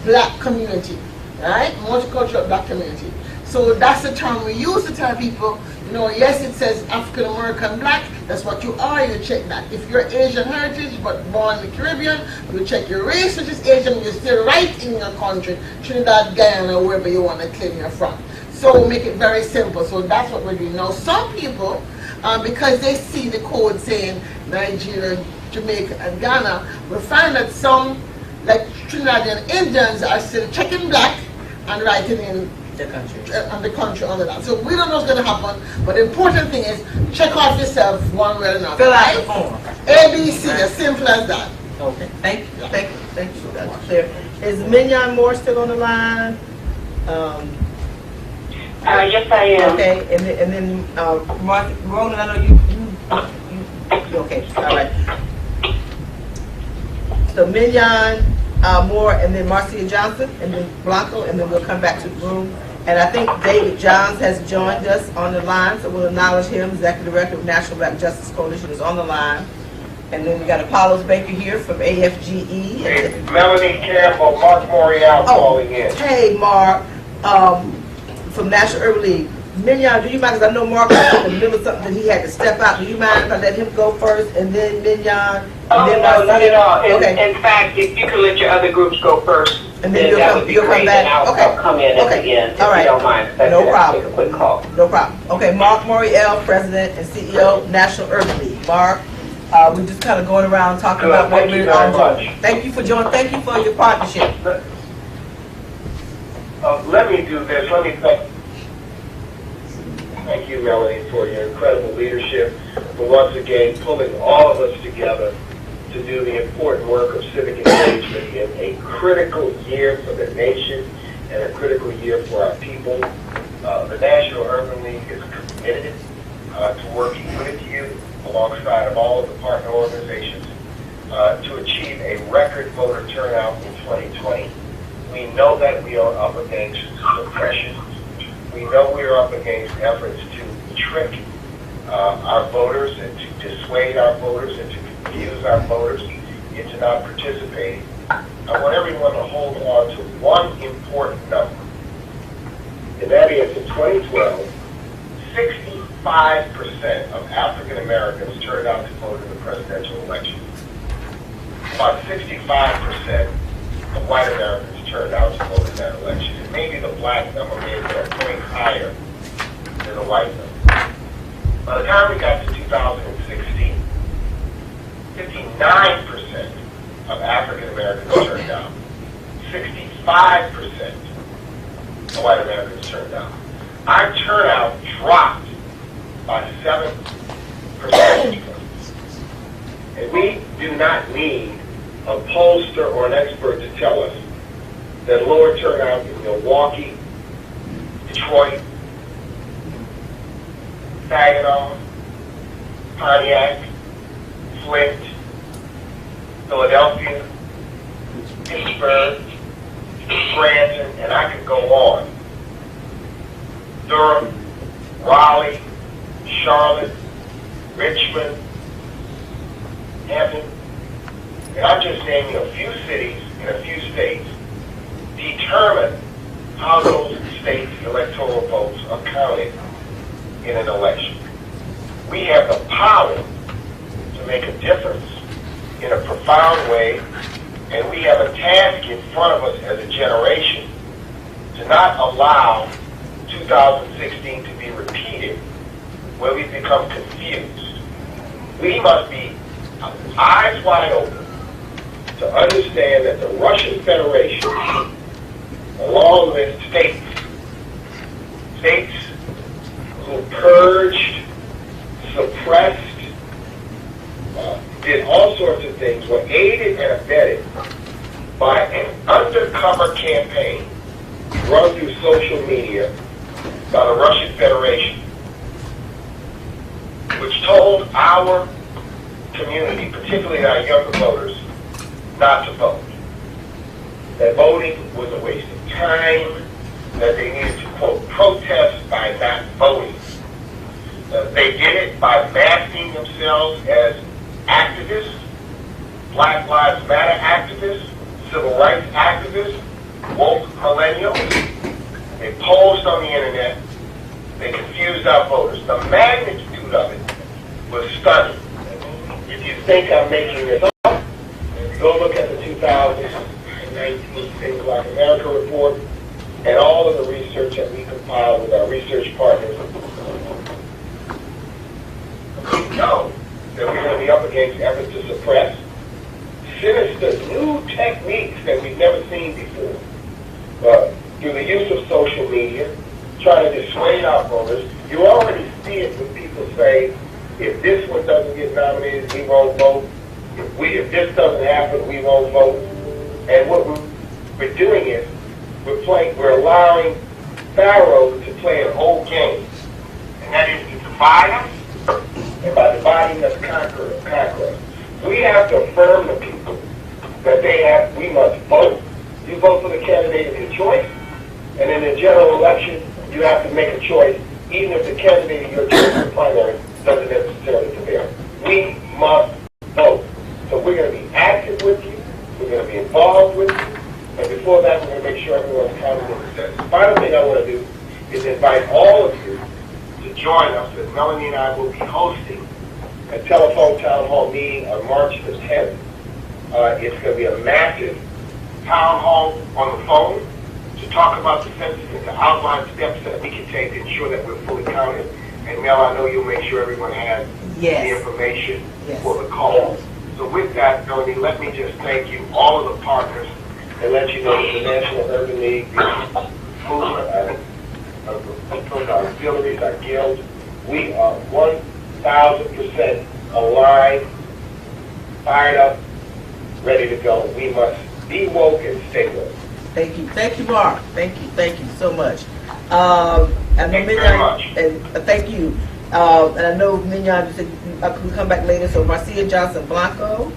black community, right? Multicultural black community. So that's the term we use to tell people, yes, it says African American black, that's what you are, you check that. If you're Asian heritage but born in the Caribbean, you check your race, which is Asian, you're still right in your country, Trinidad, Guyana, wherever you want to claim you're from. So make it very simple. So that's what we're doing. Now some people, because they see the code saying Nigeria, Jamaica, and Ghana, will find that some, like Trinidadian Indians, are still checking black and writing in the country under that. So we don't know what's going to happen, but the important thing is check off yourself one way or another. Fill out the form. ABC, as simple as that. Okay, thank you. That's clear. Is Mignon Moore still on the line? Yes, I am. Okay, and then Roland, I know you okay, all right. So Mignon Moore, and then Marcia Johnson, and then Blanco, and then we'll come back to the room. And I think David Johns has joined us on the line, so we'll acknowledge him. Executive Director of National Black Justice Coalition is on the line. And then we got Apollos Baker here from AFGE. And Melanie Campbell, Mark Morial calling in. Hey, Mark. from National Urban League. Mignon, do you mind, because I know Mark was in the middle of something that he had to step out. Do you mind if I let him go first, and then Mignon? Oh, then no, not at all. Okay. In fact, if you could let your other groups go first, And then then that would be you'll great, come back? and I'll come in at the end, if All right. you don't mind. No problem. Take a quick call. No problem. Okay, Mark Moriel, President and CEO, National Urban League. Mark, we're just kind of going around talking about what Thank you we're very doing. much. Thank you for joining. Thank you for your partnership. Let me do this. Let me thank you, Melanie, for your incredible leadership, for once again pulling all of us together to do the important work of civic engagement in a critical year for the nation and a critical year for our people. The National Urban League is committed to working with you alongside of all of the partner organizations to achieve a record voter turnout in 2020. We know that we are up against suppression. We know we are up against efforts to trick our voters and to dissuade our voters and to confuse our voters into not participating. I want everyone to hold on to one important number, and that is in 2012, 65% of African Americans turned out to vote in the presidential election. About 65% of white Americans turned out to vote in that election. And maybe the black number may have been a point higher than the white number. By the time we got to 2016, 59% of African Americans turned out. 65% of white Americans turned out. Our turnout dropped by 7 percentage points. And we do not need a pollster or an expert to tell us that lower turnout in Milwaukee, Detroit, Saginaw, Pontiac, Flint, Philadelphia, Pittsburgh, Scranton, and I could go on. Durham, Raleigh, Charlotte, Richmond, Hampton, and I'm just naming a few cities in a few states, determine how those states' electoral votes are counted in an election. We have the power to make a difference in a profound way, and we have a task in front of us as a generation to not allow 2016 to be repeated where we become confused. We must be eyes wide open to understand that the Russian Federation, along with states who purged, suppressed, did all sorts of things, were aided and abetted by an undercover campaign run through social media by the Russian Federation, which told our community, particularly our younger voters, not to vote. That voting was a waste of time, that they needed to, quote, protest by not voting. They did it by masking themselves as activists, Black Lives Matter activists, civil rights activists, woke millennials. They posed on the internet. They confused our voters. The magnitude of it was stunning. If you think I'm making this up, go look at the 2019 Think Black America report and all of the research that we compiled with our research partners. We know that we're going to be up against efforts to suppress sinister new techniques that we've never seen before. Through the use of social media, trying to dissuade our voters. You already see it when people say, if this one doesn't get nominated, we won't vote. If this doesn't happen, we won't vote. And what we're doing is we're allowing Pharaoh to play an old game, and that is to divide us, and by dividing us, conquer us. We have to affirm the people that we must vote. You vote for the candidate of your choice, and in the general election, you have to make a choice, even if the candidate of your choice in the primary doesn't necessarily prevail. We must vote. So we're going to be active with you, we're going to be involved with you, and before that, we're going to make sure everyone's counted in the sense. The final thing I want to do is invite all of you to join us, as Melanie and I will be hosting a telephone town hall meeting on March the 10th. It's going to be a massive town hall on the phone to talk about the census and to outline steps that we can take to ensure that we're fully counted. And Mel, I know you'll make sure everyone has the information for the call. So with that, Melanie, let me just thank you, all of the partners, and let you know that the National Urban League, our auxiliaries, our guilds, we are 1,000% aligned, fired up, ready to go. We must be woke and stay woke. Thank you, Mark. Thank you so much. Thank you very much. And thank you. And I know Mignon, you said we come back later. So Marcia Johnson Blanco,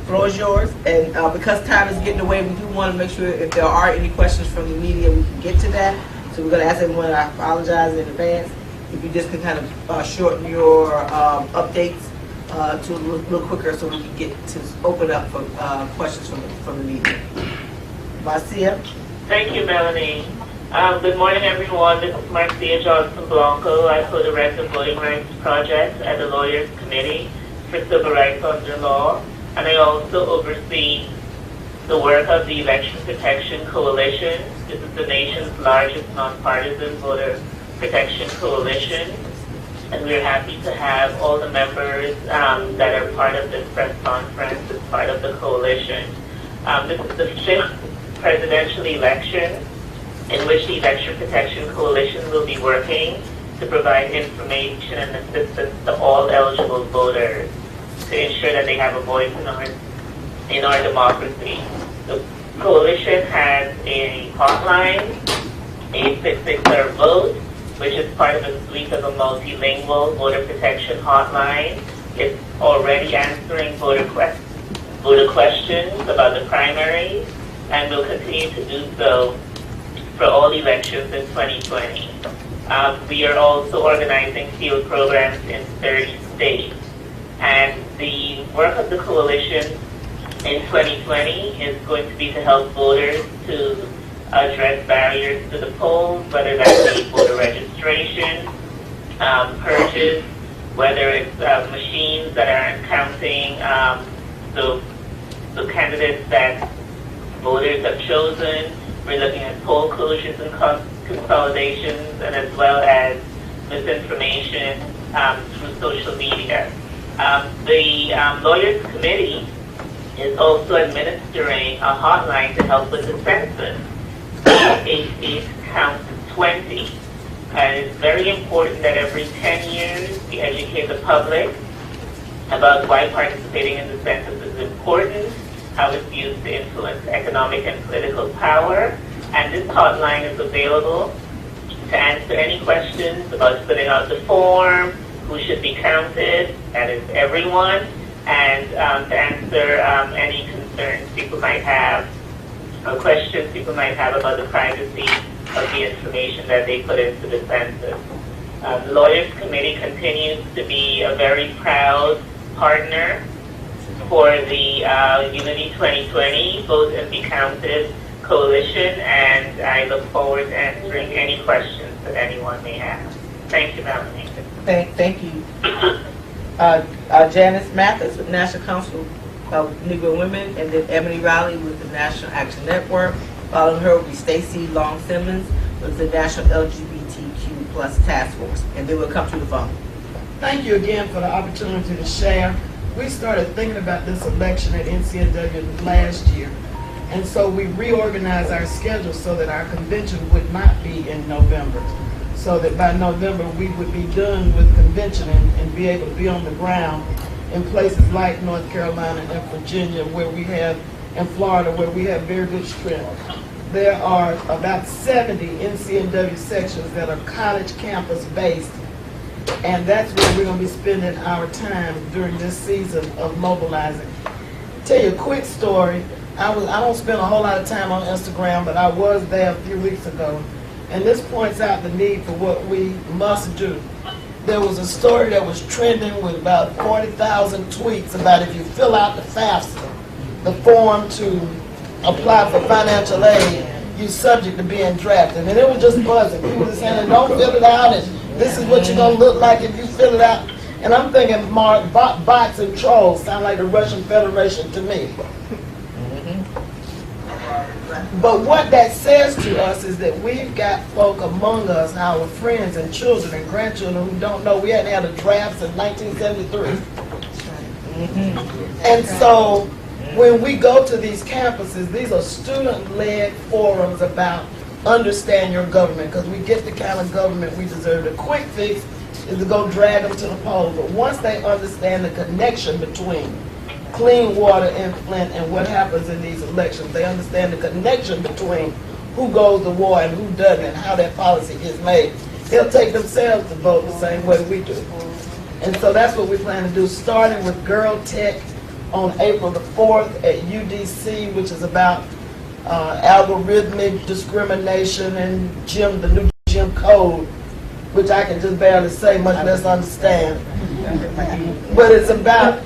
floor is yours. And because time is getting away, we do want to make sure if there are any questions from the media, we can get to that. So we're going to ask everyone. I apologize in advance. If you just can kind of shorten your updates to a little quicker, so we can get to open up for questions from the media. Marcia. Thank you, Melanie. Good morning, everyone. This is Marcia Johnson Blanco. I co-direct the Voting Rights Project at the Lawyers Committee for Civil Rights Under Law, and I also oversee the work of the Election Protection Coalition. This is the nation's largest nonpartisan voter protection coalition, and we're happy to have all the members that are part of this press conference as part of the coalition. This is the 5th presidential election in which the Election Protection Coalition will be working to provide information and assistance to all eligible voters to ensure that they have a voice in our democracy. The coalition has a hotline, 866-VOTE, which is part of a suite of a multilingual voter protection hotline. It's already answering voter questions about the primaries, and will continue to do so for all elections in 2020. We are also organizing field programs in 30 states. And the work of the coalition in 2020 is going to be to help voters to address barriers to the polls, whether that be voter registration, purges, whether it's machines that aren't counting the candidates that voters have chosen. We're looking at poll closures and consolidations, and as well as misinformation through social media. The Lawyers Committee is also administering a hotline to help with the census, 888 count 20. And it's very important that every 10 years we educate the public about why participating in the census is important, how it's used to influence economic and political power. And this hotline is available to answer any questions about filling out the form, who should be counted, that is everyone, and to answer any concerns people might have, or questions people might have about the privacy of the information that they put into the census. The Lawyers Committee continues to be a very proud partner for the Unity 2020 Vote and Be Counted Coalition, and I look forward to answering any questions that anyone may have. Thank you, Melanie. Thank you. Janice Mathis with National Council of Negro Women, and then Ebony Riley with the National Action Network. Following her will be Stacy Long Simmons with the National LGBTQ Plus Task Force, and then we'll come to the phone. Thank you again for the opportunity to share. We started thinking about this election at NCW last year, and so we reorganized our schedule so that our convention would not be in November, so that by November we would be done with convention and be able to be on the ground in places like North Carolina and Virginia, where we have, in Florida, where we have very good strength. There are about 70 NCW sections that are college campus based, and that's where we're going to be spending our time during this season of mobilizing. Tell you a quick story. I don't spend a whole lot of time on Instagram, but I was there a few weeks ago, and this points out the need for what we must do. There was a story that was trending with about 40,000 tweets about if you fill out the FAFSA, the form to apply for financial aid, you subject to being drafted. And it was just buzzing. People were saying, don't fill it out, and this is what you're going to look like if you fill it out. And I'm thinking, Mark, bots and trolls sound like the Russian Federation to me. But what that says to us is that we've got folk among us, our friends and children and grandchildren, who don't know we hadn't had a draft since 1973. And so when we go to these campuses, these are student-led forums about understand your government, because we get the kind of government we deserve. The quick fix is to go drag them to the polls. But once they understand the connection between clean water in Flint and what happens in these elections, they understand the connection between who goes to war and who doesn't and how that policy is made. They'll take themselves to vote the same way we do. And so that's what we plan to do, starting with Girl Tech on April the 4th at UDC, which is about algorithmic discrimination and the new Jim Code, which I can just barely say, much less understand. But it's about,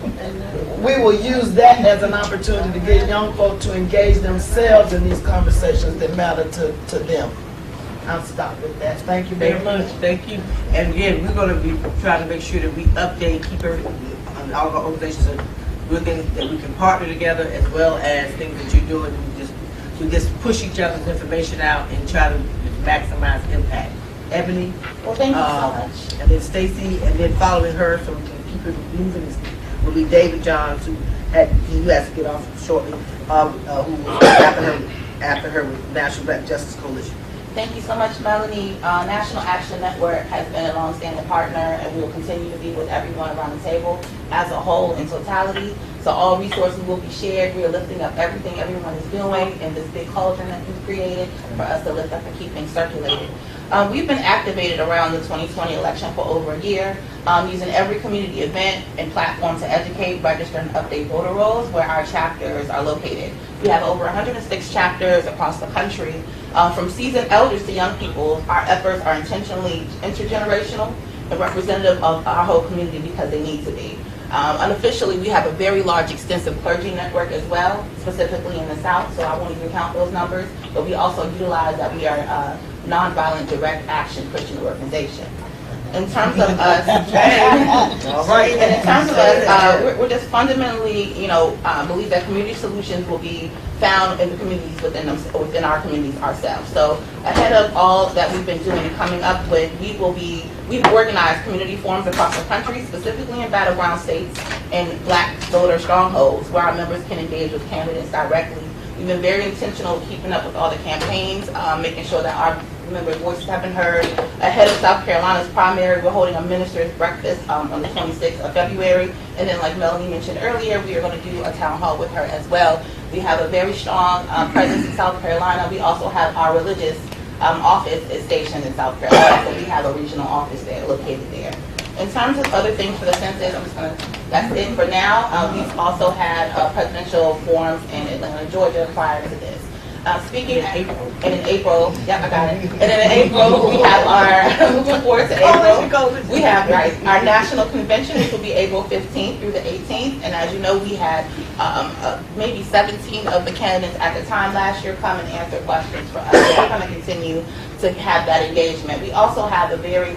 we will use that as an opportunity to get young folk to engage themselves in these conversations that matter to them. I'll stop with that. Thank you very much. Thank you. And again, we're going to be trying to make sure that we update, keep everything, all of our organizations are doing things that we can partner together, as well as things that you're doing. We just push each other's information out and try to maximize impact. Ebony. Well, thank you so much. And then Stacy, and then following her, so we can keep it moving, will be David Johns, who has to get off shortly, who was after her with National Black Justice Coalition. Thank you so much, Melanie. National Action Network has been a long-standing partner, and we will continue to be with everyone around the table as a whole in totality. So all resources will be shared. We are lifting up everything everyone is doing in this big cauldron that we've created for us to lift up and keep things circulated. We've been activated around the 2020 election for over a year, using every community event and platform to educate, register, and update voter rolls where our chapters are located. We have over 106 chapters across the country. From seasoned elders to young people, our efforts are intentionally intergenerational and representative of our whole community because they need to be. Unofficially, we have a very large, extensive clergy network as well, specifically in the South, so I won't even count those numbers, but we also utilize that we are a nonviolent direct action Christian organization. In terms of us, we're just fundamentally, believe that community solutions will be found in the communities within our communities ourselves. So ahead of all that we've been doing and coming up with, we've organized community forums across the country, specifically in battleground states and Black voter strongholds, where our members can engage with candidates directly. We've been very intentional keeping up with all the campaigns, making sure that our members' voices have been heard. Ahead of South Carolina's primary, we're holding a minister's breakfast on the 26th of February. And then, like Melanie mentioned earlier, we are going to do a town hall with her as well. We have a very strong presence in South Carolina. We also have our religious office is stationed in South Carolina, so we have a regional office there, located there. In terms of other things for the census, that's it for now. We've also had presidential forums in Atlanta, Georgia prior to this. Speaking in April, yep, I got it. And then in April, we have moving forward to April, we have our national convention, which will be April 15th through the 18th. And as you know, we had maybe 17 of the candidates at the time last year come and answer questions for us. So we're going to continue to have that engagement. We also have a very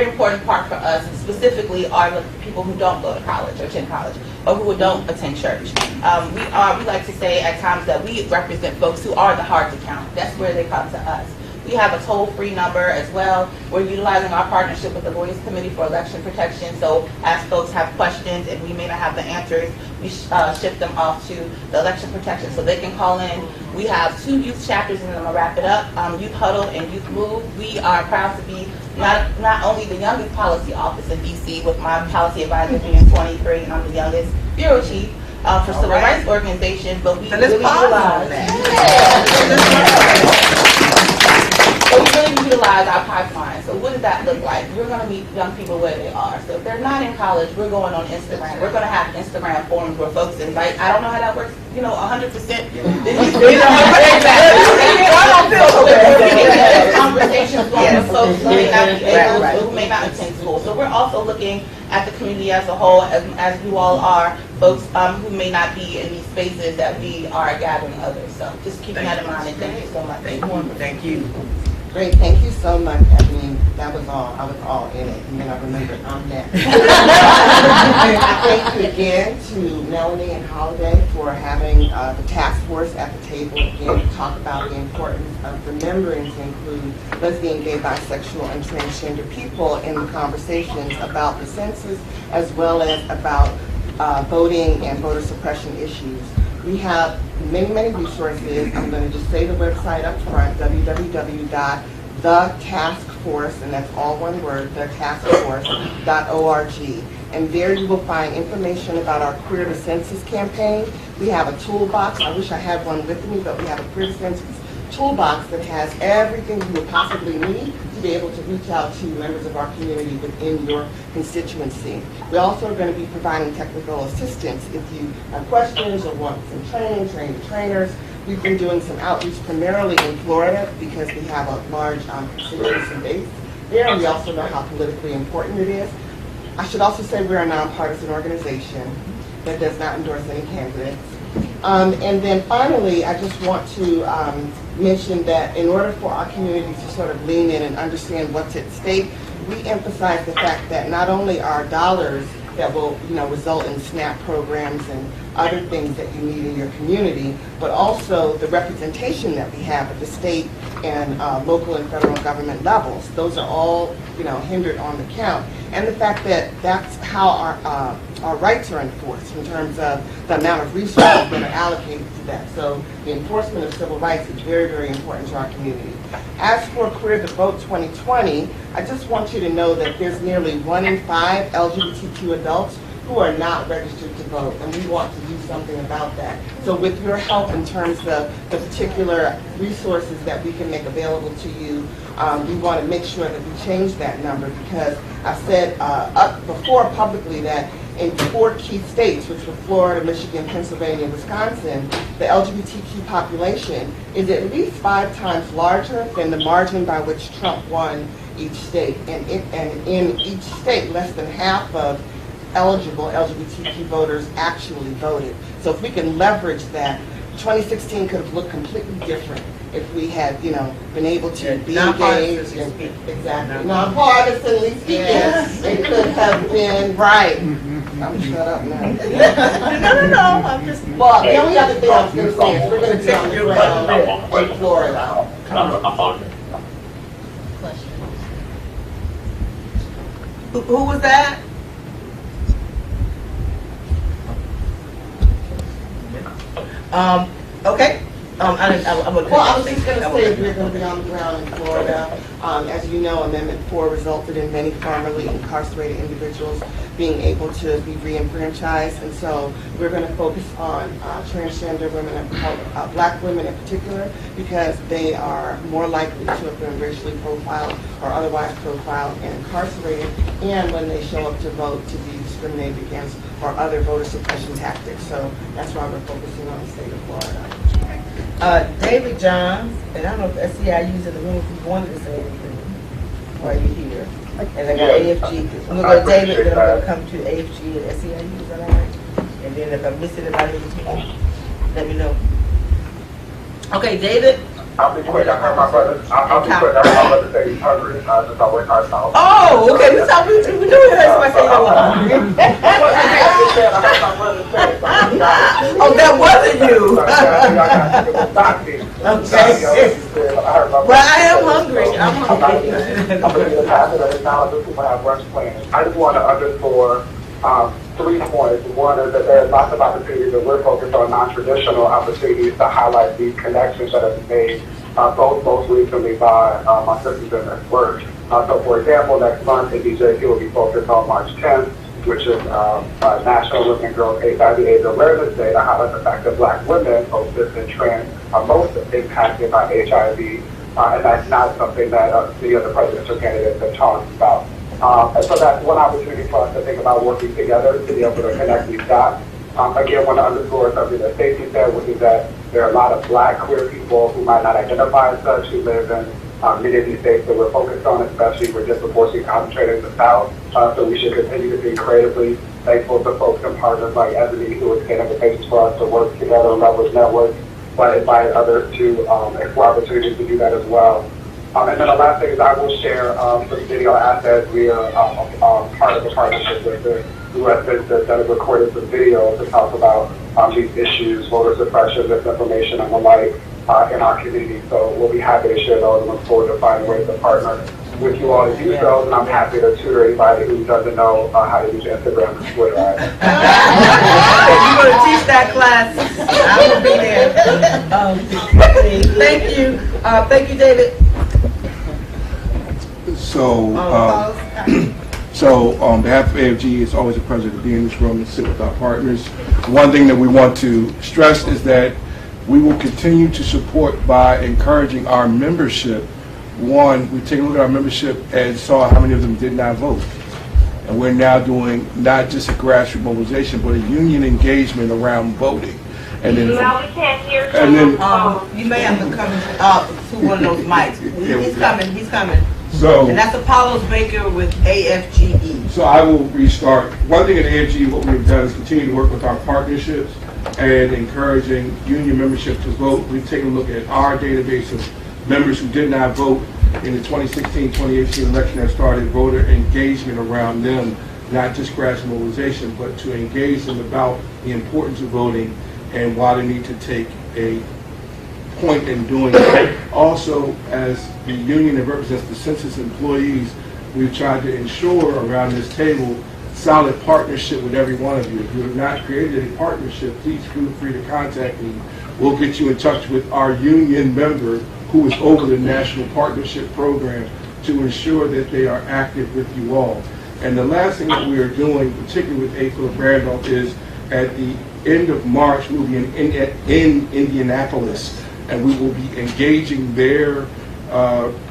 important part for us, specifically, are the people who don't go to college or attend college, or who don't attend church. We like to say at times that we represent folks who are the hard to count. That's where they come to us. We have a toll-free number as well. We're utilizing our partnership with the Lawyers Committee for Election Protection. So as folks have questions and we may not have the answers, we shift them off to the Election Protection so they can call in. We have 2 youth chapters, and then I'm going to wrap it up. Youth Huddle and Youth Move. We are proud to be not only the youngest policy office in D.C., with my policy advisor being 23, and I'm the youngest bureau chief for civil rights organizations, but we really utilize our pipeline. So what does that look like? We're going to meet young people where they are. So if they're not in college, we're going on Instagram. We're going to have Instagram forums where folks invite. I don't know how that works, 100%. Conversations going with folks who may not be able to, who may not attend school. So we're also looking at the community as a whole, as you all are, folks who may not be in these spaces that we are gathering others. So just keeping that in mind, and thank you so much. Thank you. Great, thank you so much, Ebony. That was all. I was all in it, and then I remembered I'm next. Thank you again to Melanie and Holiday for having the task force at the table again to talk about the importance of remembering to include lesbian, gay, bisexual, and transgender people in the conversations about the census as well as about voting and voter suppression issues. We have many, many resources. I'm going to just say the website up front, www.thetaskforce, and that's all one word, thetaskforce.org. And there you will find information about our Queer to Census campaign. We have a toolbox. I wish I had one with me, but we have a Queer to Census toolbox that has everything you would possibly need to be able to reach out to members of our community within your constituency. We also are going to be providing technical assistance if you have questions or want some training, train the trainers. We've been doing some outreach primarily in Florida because we have a large constituency base there, and we also know how politically important it is. I should also say we're a nonpartisan organization that does not endorse any candidates. And then finally, I just want to mention that in order for our community to sort of lean in and understand what's at stake, we emphasize the fact that not only are dollars that will result in SNAP programs and other things that you need in your community, but also the representation that we have at the state and local and federal government levels. Those are all hindered on the count. And the fact that that's how our rights are enforced in terms of the amount of resources that are allocated to that. So the enforcement of civil rights is very, very important to our community. As for Queer to Vote 2020, I just want you to know that there's nearly 1 in 5 LGBTQ adults who are not registered to vote, and we want to do something about that. So with your help in terms of the particular resources that we can make available to you, we want to make sure that we change that number, because I've said before publicly that in 4 key states, which were Florida, Michigan, Pennsylvania, Wisconsin, the LGBTQ population is at least 5 times larger than the margin by which Trump won each state. And in each state, less than half of eligible LGBTQ voters actually voted. So if we can leverage that, 2016 could have looked completely different if we had, been able to be engaged. Exactly. Nonpartisanly speaking, it could have been right. I'm shut up now. No. I'm just. Well, the only other thing I was going to say is we're going to be on the ground in Florida. Who was that? Okay. I was just going to say we're going to be on the ground in Florida. As you know, Amendment 4 resulted in many formerly incarcerated individuals being able to be re-enfranchised, and so we're going to focus on transgender women and black women in particular, because they are more likely to have been racially profiled or otherwise profiled and incarcerated, and when they show up to vote, to be discriminated against or other voter suppression tactics. So that's why we're focusing on the state of Florida. David Johns, and I don't know if SCIU's in the room if you wanted to say anything while you're here. And I got AFG. I'm going to go to David, then I'm going to come to AFG and SCIU. Is that all right? And then if I'm missing anybody in between, let me know. Okay, David. I'll be quick. I heard my brother. I'll be quick. I heard my brother say he's hungry. Just I went hard south. Oh, okay. We thought we were doing that. So I said, oh, that wasn't you. Okay. Well, I am hungry. I'm hungry. I just want to underscore 3 points. One is that there's lots of opportunities, and we're focused on non-traditional opportunities to highlight these connections that have been made, both most recently by my sisters in this work. So, for example, next month in DJP will be focused on March 10th, which is National Women and Girls HIV/AIDS Awareness Day, to highlight the fact that Black women, both cis and trans, are most impacted by HIV and that's not something that the other presidents or candidates have talked about. And so that's one opportunity for us to think about working together to be able to connect these dots. Again, I want to underscore something that Stacey said, which is that there are a lot of Black queer people who might not identify as such who live in many of these states that we're focused on, especially we're disproportionately concentrated in the South. So we should continue to be creatively thankful to folks and partners like Ebony who extend invitations for us to work together and leverage networks, but invite others to explore opportunities to do that as well. And then the last thing is I will share some video assets. We are part of a partnership with the U.S. that have recorded some video to talk about these issues, voter suppression, misinformation, and the like in our community. So we'll be happy to share those and look forward to finding ways to partner with you all to do those. And I'm happy to tutor anybody who doesn't know how to use Instagram and Twitter. You're going to teach that class. I will be there. Thank you. Thank you, David. So on behalf of AFG, it's always a pleasure to be in this room and sit with our partners. One thing that we want to stress is that we will continue to support by encouraging our membership. One, we take a look at our membership and saw how many of them did not vote. And we're now doing not just a grassroots mobilization, but a union engagement around voting. And then, Now we can't hear and then you may have to come to one of those mics. He's coming. So, and that's Apollos Baker with AFGE. So I will restart. One thing at AFG, what we've done is continue to work with our partnerships and encouraging union membership to vote. We've taken a look at our database of members who did not vote in the 2016-2018 election that started voter engagement around them, not just grassroots mobilization, but to engage them about the importance of voting and why they need to take a point in doing it. Also, as the union that represents the census employees, we've tried to ensure around this table solid partnership with every one of you. If you have not created a partnership, please feel free to contact me. We'll get you in touch with our union member who is over the National Partnership Program to ensure that they are active with you all. And the last thing that we are doing, particularly with AFL of Randolph, is at the end of March, we'll be in Indianapolis, and we will be engaging their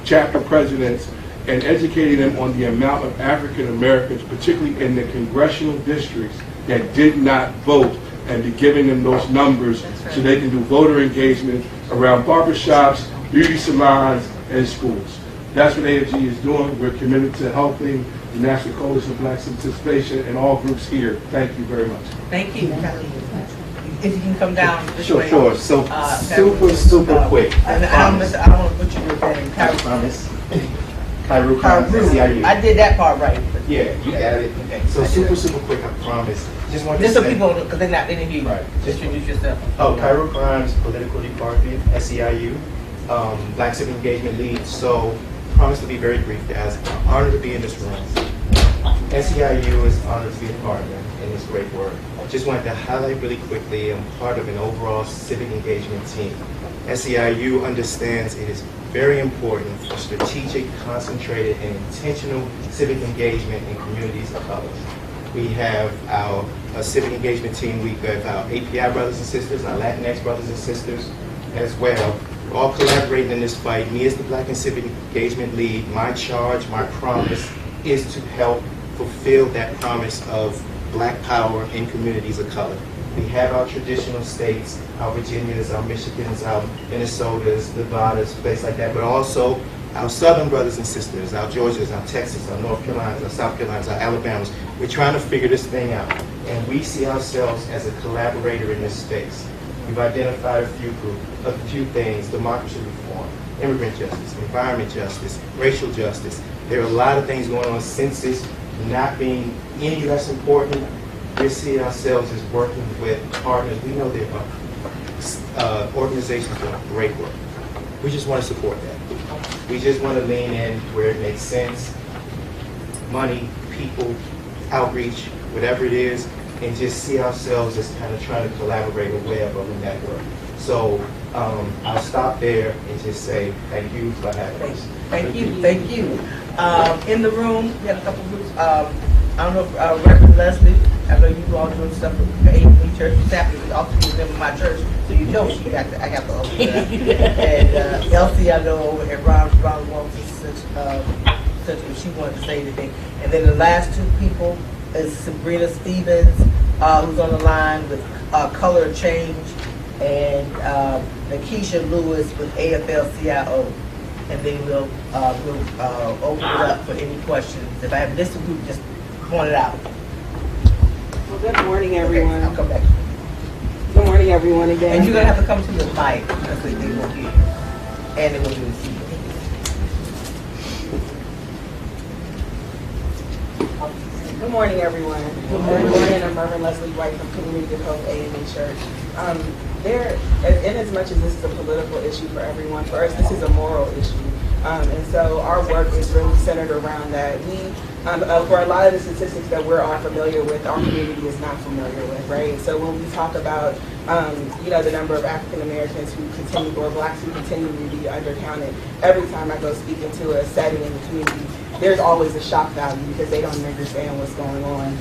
chapter presidents and educating them on the amount of African Americans, particularly in the congressional districts, that did not vote, and be giving them those numbers so they can do voter engagement around barbershops, beauty salons, and schools. That's what AFG is doing. We're committed to helping the National Coalition of Black Participation and all groups here. Thank you very much. Thank you. If you can come down this way. Sure. So super quick. I don't want to put you with that. I promise. Kairu, SEIU. I did that part right. Yeah, you got it. Okay. So super quick, I promise. Just want to just say, so people, because they didn't hear you. Right. Just introduce yourself. Kairu Crimes, Political Department, SEIU, Black Civic Engagement Lead. So promise to be very brief, guys. I'm honored to be in this room. SEIU is honored to be a partner in this great work. I just wanted to highlight really quickly, I'm part of an overall civic engagement team. SEIU understands it is very important for strategic, concentrated, and intentional civic engagement in communities of color. We have our civic engagement team. We have our API brothers and sisters, our Latinx brothers and sisters as well. We're all collaborating in this fight. Me as the Black and Civic Engagement Lead, my charge, my promise is to help fulfill that promise of Black power in communities of color. We have our traditional states, our Virginias, our Michigans, our Minnesotas, Nevadas, places like that, but also our Southern brothers and sisters, our Georgias, our Texas, our North Carolinas, our South Carolinas, our Alabamas. We're trying to figure this thing out, and we see ourselves as a collaborator in this space. We've identified a few things: democracy reform, immigrant justice, environment justice, racial justice. There are a lot of things going on. Census not being any less important. We see ourselves as working with partners. We know there are organizations doing great work. We just want to support that. We just want to lean in where it makes sense. Money, people, outreach, whatever it is, and just see ourselves as kind of trying to collaborate a web of a network. So I'll stop there and just say thank you for having us. Thank you. In the room, we have a couple groups. I don't know if Reverend Leslie I know you all doing stuff with the AME church. Exactly. We also do them in my church, so you know I got the over there. And Elsie, I know over at Ron Walters, since she wanted to say anything. And then the last two people is Sabrina Stevens, who's on the line with Color Change, and Nakisha Lewis with AFL-CIO. And then we'll open it up for any questions. If I have this group, just point it out. Well, good morning, everyone. Okay, I'll come back. Good morning, everyone, again. And you're going to have to come to the mic because they won't hear you. And they won't even see you. Good morning, everyone. Good morning. I'm Reverend Leslie White from Community of Hope AME Church. In as much as this is a political issue for everyone, for us this is a moral issue. And so our work is really centered around that. For a lot of the statistics that we're all familiar with, our community is not familiar with, right? So when we talk about, the number of African Americans who continue, or blacks who continue to be undercounted, every time I go speak into a setting in the community, there's always a shock value because they don't understand what's going on.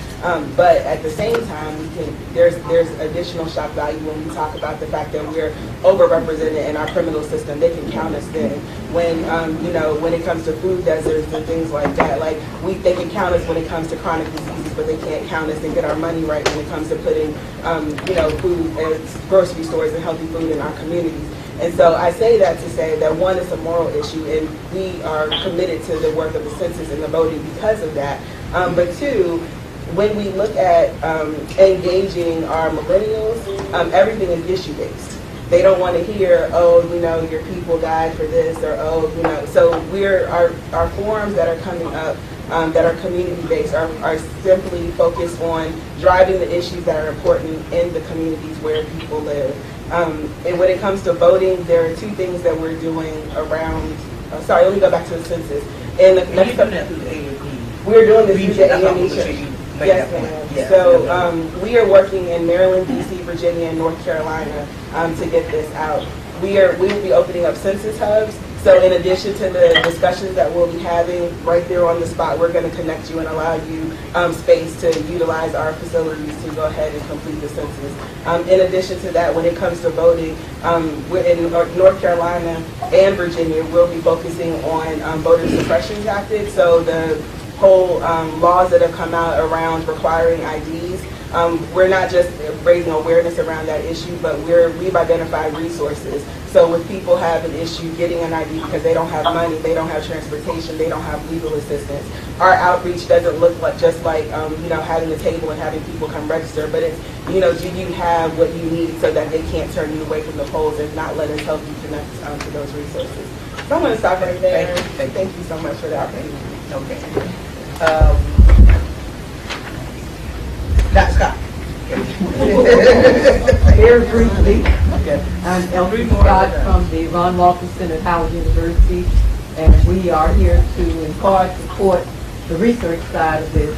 But at the same time, there's additional shock value when we talk about the fact that we're overrepresented in our criminal system. They can count us then. When it comes to food deserts and things like that, they can count us when it comes to chronic diseases, but they can't count us and get our money right when it comes to putting, food at grocery stores and healthy food in our communities. And so I say that to say that one, it's a moral issue, and we are committed to the work of the census and the voting because of that. But two, when we look at engaging our millennials, everything is issue-based. They don't want to hear, your people died for this, or So our forums that are coming up that are community-based are simply focused on driving the issues that are important in the communities where people live. And when it comes to voting, there are two things that we're doing around. Let me go back to the census. And the next we're doing this through the AME Church. Yes, ma'am. Yeah. So we are working in Maryland, D.C., Virginia, and North Carolina to get this out. We will be opening up census hubs. So in addition to the discussions that we'll be having right there on the spot, we're going to connect you and allow you space to utilize our facilities to go ahead and complete the census. In addition to that, when it comes to voting, we're in North Carolina and Virginia, we'll be focusing on voter suppression tactics. So the whole laws that have come out around requiring IDs, we're not just raising awareness around that issue, but we've identified resources. So if people have an issue getting an ID because they don't have money, they don't have transportation, they don't have legal assistance, our outreach doesn't look just like having a table and having people come register, but it's do you have what you need so that they can't turn you away from the polls and not let us help you connect to those resources. So I'm going to stop right there. Thank you so much for the opportunity. Okay. Dr. Scott. Very briefly, I'm Elder Scott from the Ron Walker Center at Howard University, and we are here to in part support the research side of this.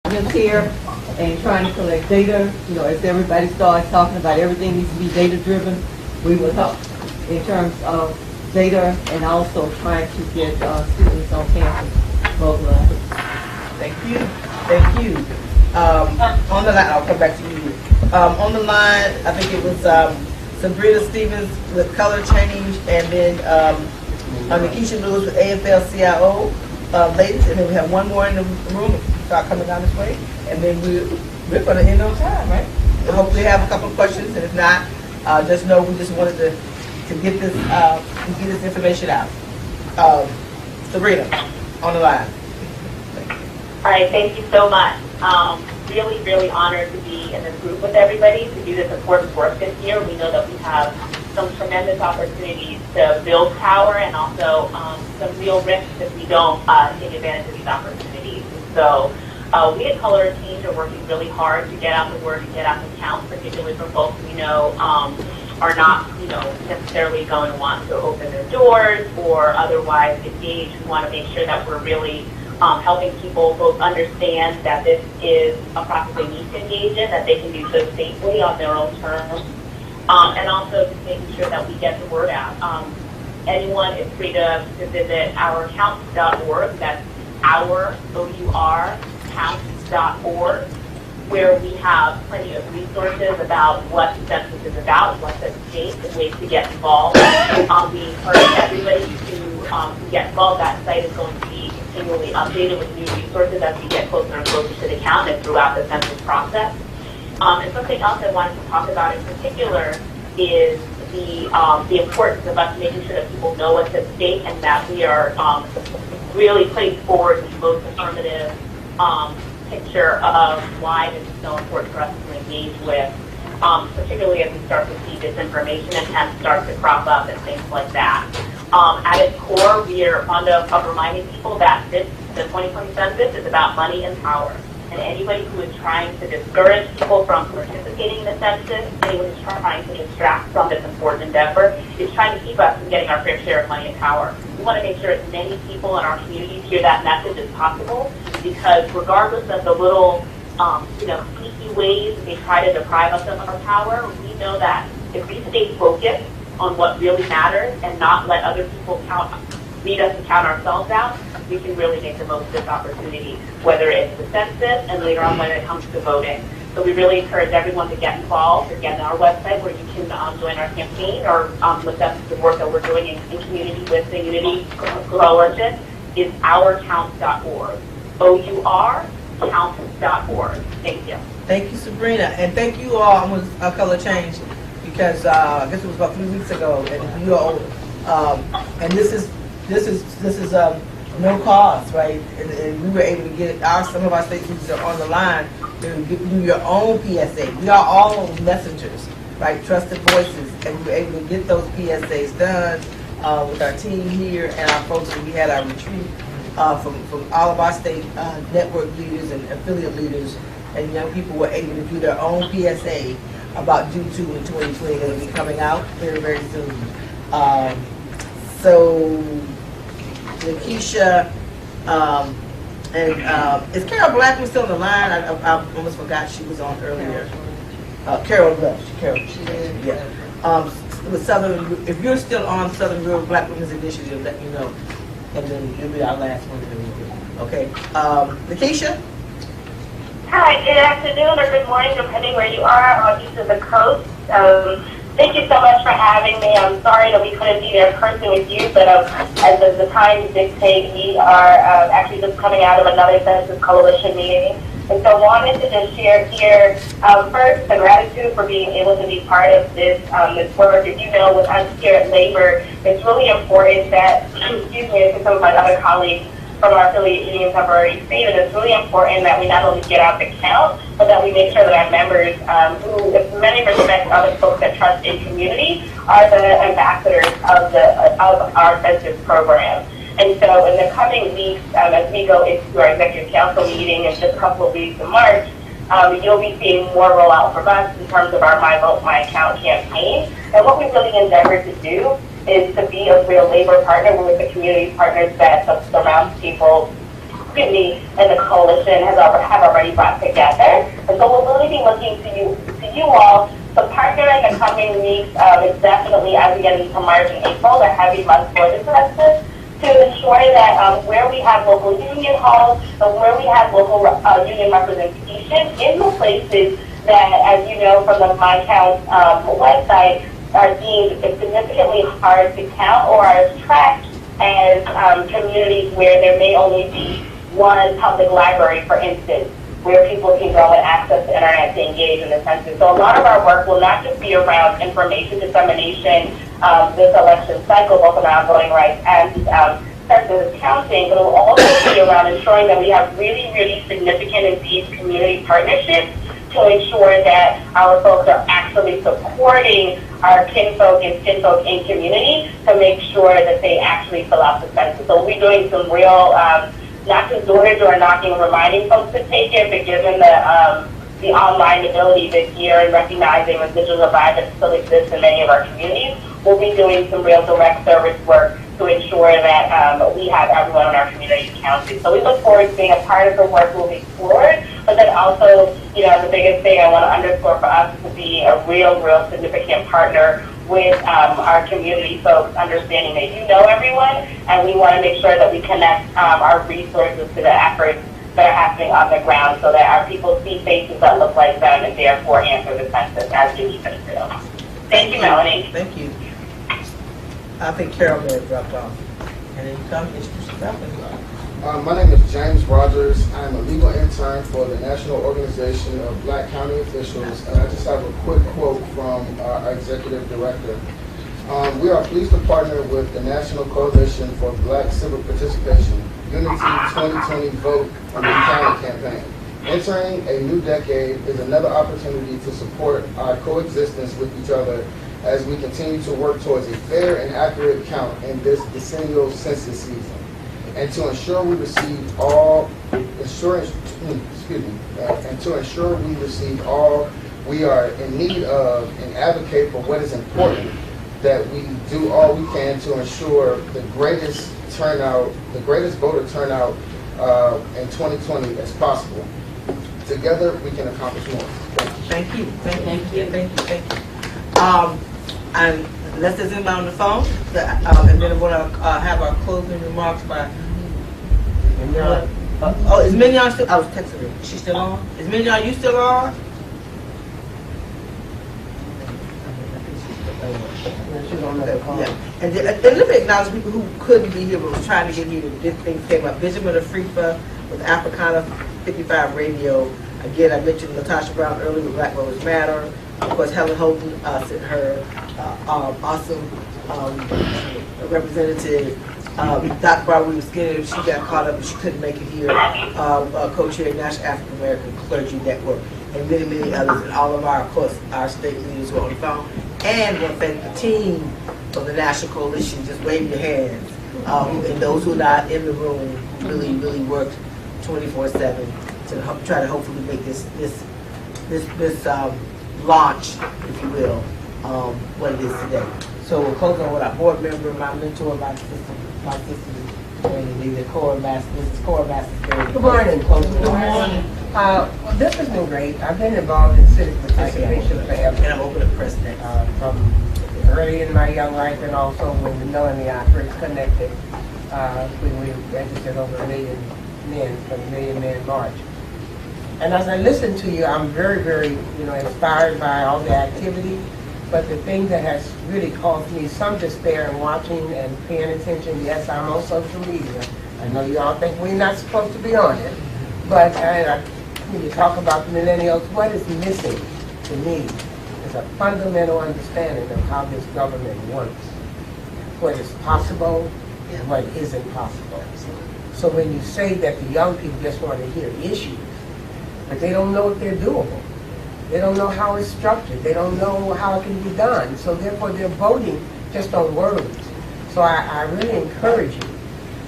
Just here and trying to collect data. As everybody starts talking about everything needs to be data driven, we will help in terms of data and also trying to get students on campus mobilized. Thank you. Thank you. On the line, I'll come back to you. On the line, I think it was Sabrina Stevens with Color Change, and then Nakisha Lewis with AFL-CIO, ladies, and then we have one more in the room. Start coming down this way, and then we're going to end on time, right? We hopefully have a couple of questions, and if not, just know we just wanted to get this information out. Sabrina, on the line. All right, thank you so much. Really, really honored to be in this group with everybody to do this important work this year. We know that we have some tremendous opportunities to build power and also some real risks if we don't take advantage of these opportunities. And so we at Color Change are working really hard to get out the word and get out the count, particularly for folks we know are not, necessarily going to want to open their doors or otherwise engage. We want to make sure that we're really helping people both understand that this is a process they need to engage in, that they can do so safely on their own terms, and also just making sure that we get the word out. Anyone is free to visit ourcounts.org. That's our, O-U-R, counts.org, where we have plenty of resources about what the census is about, what's at stake, and ways to get involved. We encourage everybody to get involved. That site is going to be continually updated with new resources as we get closer and closer to the count and throughout the census process. And something else I wanted to talk about in particular is the importance of us making sure that people know what's at stake and that we are really putting forward the most affirmative picture of why this is so important for us to engage with, particularly as we start to see disinformation attempts start to crop up and things like that. At its core, we are fond of reminding people that the 2020 census is about money and power. And anybody who is trying to discourage people from participating in the census, anyone who's trying to distract from this important endeavor, is trying to keep us from getting our fair share of money and power. We want to make sure as many people in our communities hear that message as possible, because regardless of the little, sneaky ways they try to deprive us of our power, we know that if we stay focused on what really matters and not let other people lead us to count ourselves out, we can really make the most of this opportunity, whether it's the census and later on when it comes to voting. So we really encourage everyone to get involved. Again, on our website where you can join our campaign or look up the work that we're doing in community with the Unity Coalition is ourcounts.org. O-U-R, counts.org. Thank you. Thank you, Sabrina, and thank you all. I'm going to color change because I guess it was about 3 weeks ago, and you all, and this is no cost, right? And we were able to get some of our state leaders are on the line to do your own PSA. We are all messengers, right? Trusted voices, and we were able to get those PSAs done with our team here and our folks. And we had our retreat from all of our state network leaders and affiliate leaders, and young people were able to do their own PSA about due to in 2020. It'll be coming out very, very soon. So Lakeisha, and is Carol Blackman still on the line? I almost forgot she was on earlier. Carol left. Carol. Yeah. With Southern, if you're still on Southern Rural Black Women's Initiative, let me know, and then you'll be our last one. Okay. Lakeisha. Hi. Good afternoon or good morning, depending where you are on each of the coast. Thank you so much for having me. I'm sorry that we couldn't be there in person with you, but as the times dictate, we are actually just coming out of another Census Coalition meeting. And so wanted to just share here, first, the gratitude for being able to be part of this work. As you know, with unsecured labor, it's really important that, excuse me, as some of my other colleagues from our affiliate unions have already stated, it's really important that we not only get out the count, but that we make sure that our members, who in many respects are the folks that trust in community, are the ambassadors of our census program. And so in the coming weeks, as we go into our executive council meeting in just a couple of weeks in March, you'll be seeing more rollout from us in terms of our My Vote, My Account campaign. And what we really endeavor to do is to be a real labor partner with the community partners that surround people, me and the coalition have already brought together. And so we'll really be looking to you all to partner in the coming weeks. It's definitely, as we get into March and April, a heavy month for the census, to ensure that where we have local union halls and where we have local union representation in the places that, as you know from the My Count website, are deemed significantly hard to count or are tracked as communities where there may only be one public library, for instance, where people can go and access the internet to engage in the census. So a lot of our work will not just be around information dissemination this election cycle, both around voting rights and census counting, but it will also be around ensuring that we have really, really significant and deep community partnerships to ensure that our folks are actually supporting our kinfolk and skinfolk in community to make sure that they actually fill out the census. So we'll be doing some real, not just door-to-door knocking and reminding folks to take it, but given the online ability this year and recognizing the digital divide that still exists in many of our communities, we'll be doing some real direct service work to ensure that we have everyone in our community counted. So we look forward to being a part of the work moving forward, but then also, you know, the biggest thing I want to underscore for us is to be a real significant partner with our community folks, understanding that you know everyone, and we want to make sure that we connect our resources to the efforts that are happening on the ground so that our people see faces that look like them and therefore answer the census as we need them to. Thank you, Melanie. Thank you. I think Carol may have dropped off. And then you come introduce yourself as well. My name is James Rogers. I'm a legal intern for the National Organization of Black County Officials, and I just have a quick quote from our Executive Director. We are pleased to partner with the National Coalition for Black Civic Participation, Unity 2020 Vote on the County campaign. Entering a new decade is another opportunity to support our coexistence with each other as we continue to work towards a fair and accurate count in this decennial census season, and to ensure we receive all we are in need of and advocate for what is important, that we do all we can to ensure the greatest voter turnout in 2020 as possible. Together, we can accomplish more. Thank you. Thank you. And unless there's anybody on the phone, and then we're going to have our closing remarks by. Is Mignon still? I was texting her. Is she still on? Is Mignon, you still on? Yeah. And let me acknowledge people who couldn't be here but was trying to get here. This thing came up. Benjamin Afrifa with Africana 55 Radio. Again, I mentioned Natasha Brown earlier with Black Lives Matter. Of course, Helen Holden sent her awesome representative. Dr. Barbara Skinner, she got caught up and she couldn't make it here. Co-chair National African American Clergy Network, and many, many others, and all of our, of course, our state leaders were on the phone. And I want to thank the team from the National Coalition. Just wave your hands. And those who are not in the room really, really worked 24/7 to try to hopefully make this launch, if you will, what it is today. So we'll close on with our board member, my mentor, my sister, the Cora Master. This is Cora Master. Good morning. Good morning. This has been great. I've been involved in civic participation forever. And I'm open to president. From early in my young life, and also when the Melanie I first connected, when we registered over 1 million men for the Million Man March. And as I listen to you, I'm very, very, inspired by all the activity. But the thing that has really caused me some despair in watching and paying attention, yes, I'm on social media. I know you all think we're not supposed to be on it. But when you talk about the millennials, what is missing to me is a fundamental understanding of how this government works. What is possible and what isn't possible. So when you say that the young people just want to hear issues, but they don't know if they're doable. They don't know how it's structured. They don't know how it can be done. So therefore they're voting just on words. So I really encourage you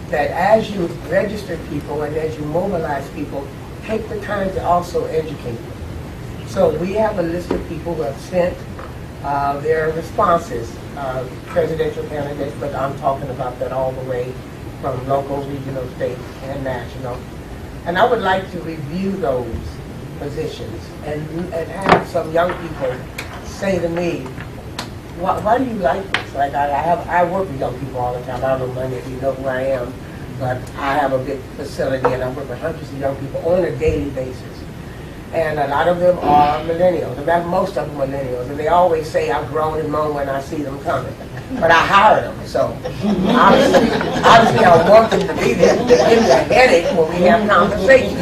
that as you register people and as you mobilize people, take the time to also educate them. So we have a list of people who have sent their responses, presidential candidates, but I'm talking about that all the way from local, regional, state, and national. And I would like to review those positions and have some young people say to me, why do you like this? Like I work with young people all the time. I don't know many of you know who I am, but I have a big facility and I work with hundreds of young people on a daily basis. And a lot of them are millennials. In fact, most of them are millennials. And they always say I groan and moan when I see them coming. But I hire them, so obviously I want them to be there. They give me a headache when we have conversations.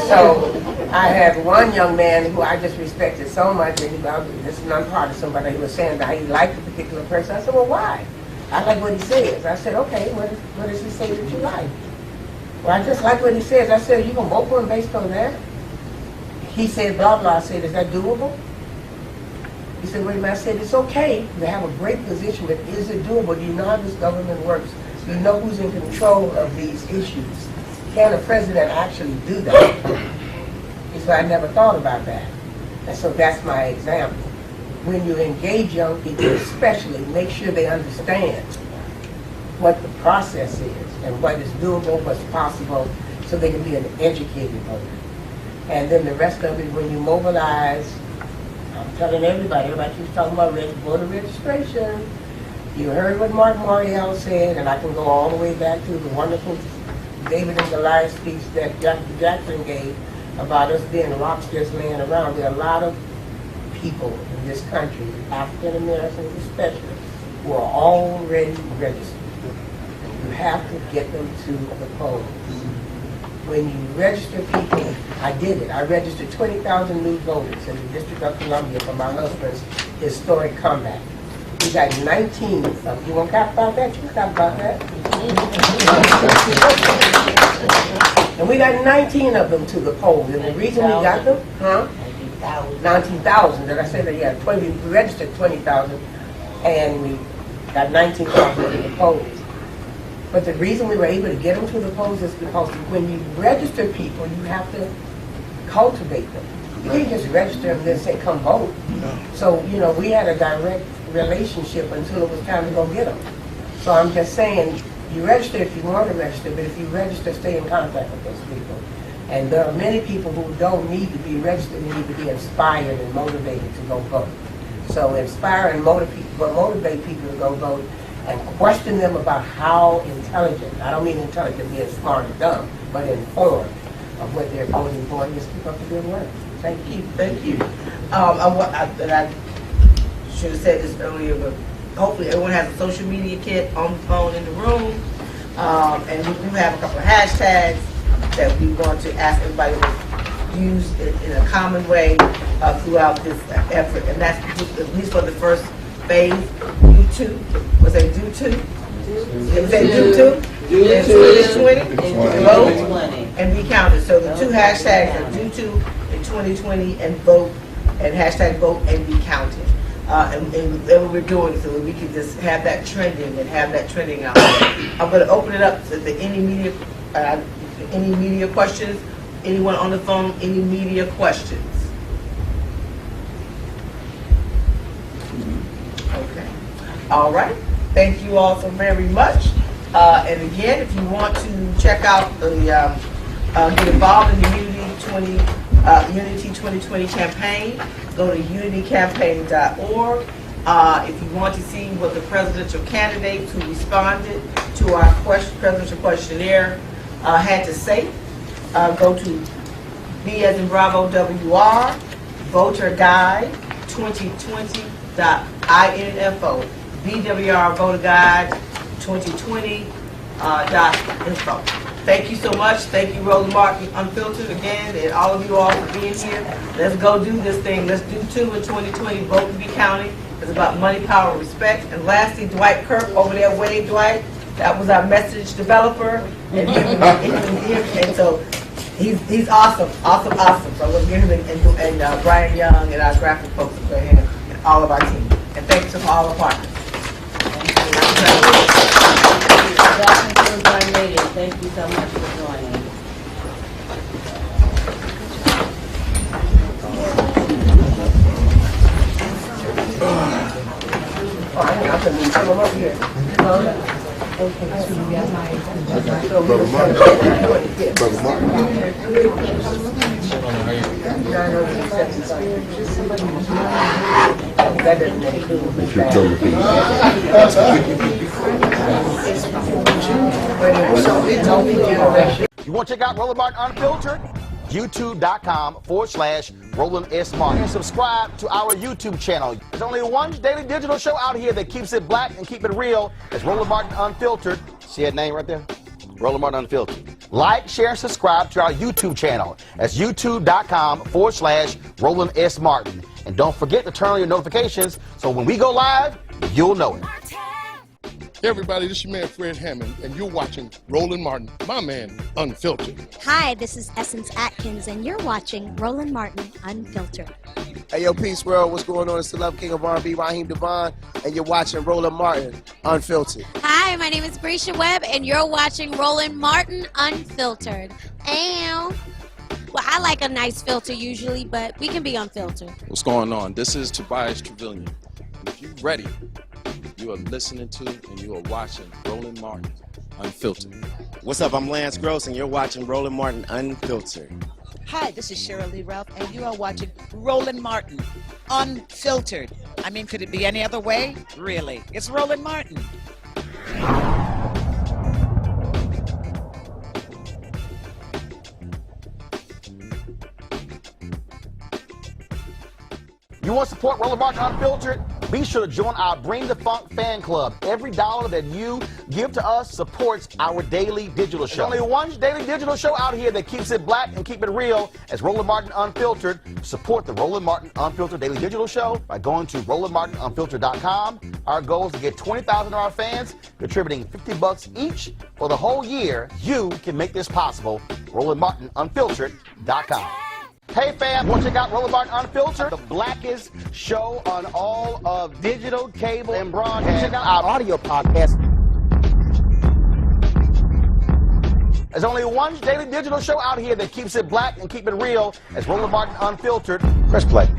So I had one young man who I just respected so much, and this is nonpartisan, but he was saying that he liked a particular person. I said, well, why? I like what he says. I said, okay, what does he say that you like? Well, I just like what he says. I said, you going to vote for him based on that? He said, blah, blah. I said, is that doable? He said, wait a minute. I said, it's okay to have a great position, but is it doable? Do you know how this government works? Do you know who's in control of these issues? Can a president actually do that? He said, I never thought about that. And so that's my example. When you engage young people, especially, make sure they understand what the process is and what is doable, what's possible, so they can be an educated voter. And then the rest of it, when you mobilize, I'm telling everybody keeps talking about voter registration. You heard what Mark Morial said, and I can go all the way back to the wonderful David and Goliath speech that Jackie Jackson gave about us being rocks just laying around. There are a lot of people in this country, African Americans especially, who are already registered. You have to get them to the polls. When you register people, I did it. I registered 20,000 new voters in the District of Columbia for my husband's historic comeback. We got 19 of them. You want to talk about that? You can talk about that. And we got 19 of them to the polls. And the reason we got them, 19,000. Did I say that? Yeah, we registered 20,000 and we got 19,000 to the polls. But the reason we were able to get them to the polls is because when you register people, you have to cultivate them. You can't just register them and then say, come vote. So, you know, we had a direct relationship until it was time to go get them. So I'm just saying, you register if you want to register, but if you register, stay in contact with those people. And there are many people who don't need to be registered, they need to be inspired and motivated to go vote. So inspire and motivate people to go vote and question them about how intelligent, I don't mean intelligent being smart or dumb, but informed of what they're voting for, and just keep up the good work. Thank you. Thank you. I should have said this earlier, but hopefully everyone has a social media kit on the phone in the room. And we do have a couple of hashtags that we want to ask everybody to use in a common way throughout this effort. And that's at least for the first phase. Do 2. Was that do 2? Was that do 2? Do 20? Vote and be counted. So the 2 hashtags are do 2 in 2020 and vote, and hashtag vote and be counted. And whatever we're doing, so that we can just have that trending and have that trending out there. I'm going to open it up to any media questions. Anyone on the phone? Any media questions? Okay. All right. Thank you all so very much. And again, if you want to check out the get involved in the Unity 2020 campaign, go to unitycampaign.org. If you want to see what the presidential candidates who responded to our presidential questionnaire had to say, go to B as in Bravo WR, Voter Guide 2020.info, BWR Voter Guide 2020.info. Thank you so much. Thank you, Roland Martin Unfiltered, again, and all of you all for being here. Let's go do this thing. Let's do 2 in 2020. Vote and be counted. It's about money, power, respect. And lastly, Dwight Kirk over there. Wave, Dwight. That was our message developer. And so he's awesome. Awesome. So we'll give him and Brian Young and our graphic folks for him and all of our team. And thanks to all our partners. That concludes our meeting. Thank you so much for joining. Come up here. You want to check out Roland Martin Unfiltered? YouTube.com/Roland S. Martin. And subscribe to our YouTube channel. There's only one daily digital show out here that keeps it black and keep it real. It's Roland Martin Unfiltered. See that name right there? Roland Martin Unfiltered. Like, share, and subscribe to our YouTube channel. That's YouTube.com/Roland S. Martin. And don't forget to turn on your notifications so when we go live, you'll know it. Hey everybody, this is your man Fred Hammond, and you're watching Roland Martin, my man, Unfiltered. Hi, this is Essence Atkins, and you're watching Roland Martin Unfiltered. Hey yo, peace world, what's going on? It's the Love King of R&B, Raheem Devon, and you're watching Roland Martin Unfiltered. Hi, my name is Brescia Webb, and you're watching Roland Martin Unfiltered. Ow. Well, I like a nice filter usually, but we can be unfiltered. What's going on? This is Tobias Trevelyan. If you're ready, you are listening to and you are watching Roland Martin Unfiltered. What's up? I'm Lance Gross, and you're watching Roland Martin Unfiltered. Hi, this is Cheryl Lee Ralph, and you are watching Roland Martin Unfiltered. I mean, could it be any other way? Really? It's Roland Martin. You want to support Roland Martin Unfiltered? Be sure to join our Bring the Funk fan club. Every dollar that you give to us supports our daily digital show. There's only one daily digital show out here that keeps it black and keep it real. As Roland Martin Unfiltered. Support the Roland Martin Unfiltered daily digital show by going to RolandMartinUnfiltered.com. Our goal is to get 20,000 of our fans contributing $50 each for the whole year. You can make this possible. RolandMartinUnfiltered.com. Hey fam, want to check out Roland Martin Unfiltered, the blackest show on all of digital, cable, and broadcast. Check out our audio podcast. There's only one daily digital show out here that keeps it black and keep it real. As Roland Martin Unfiltered. Press play.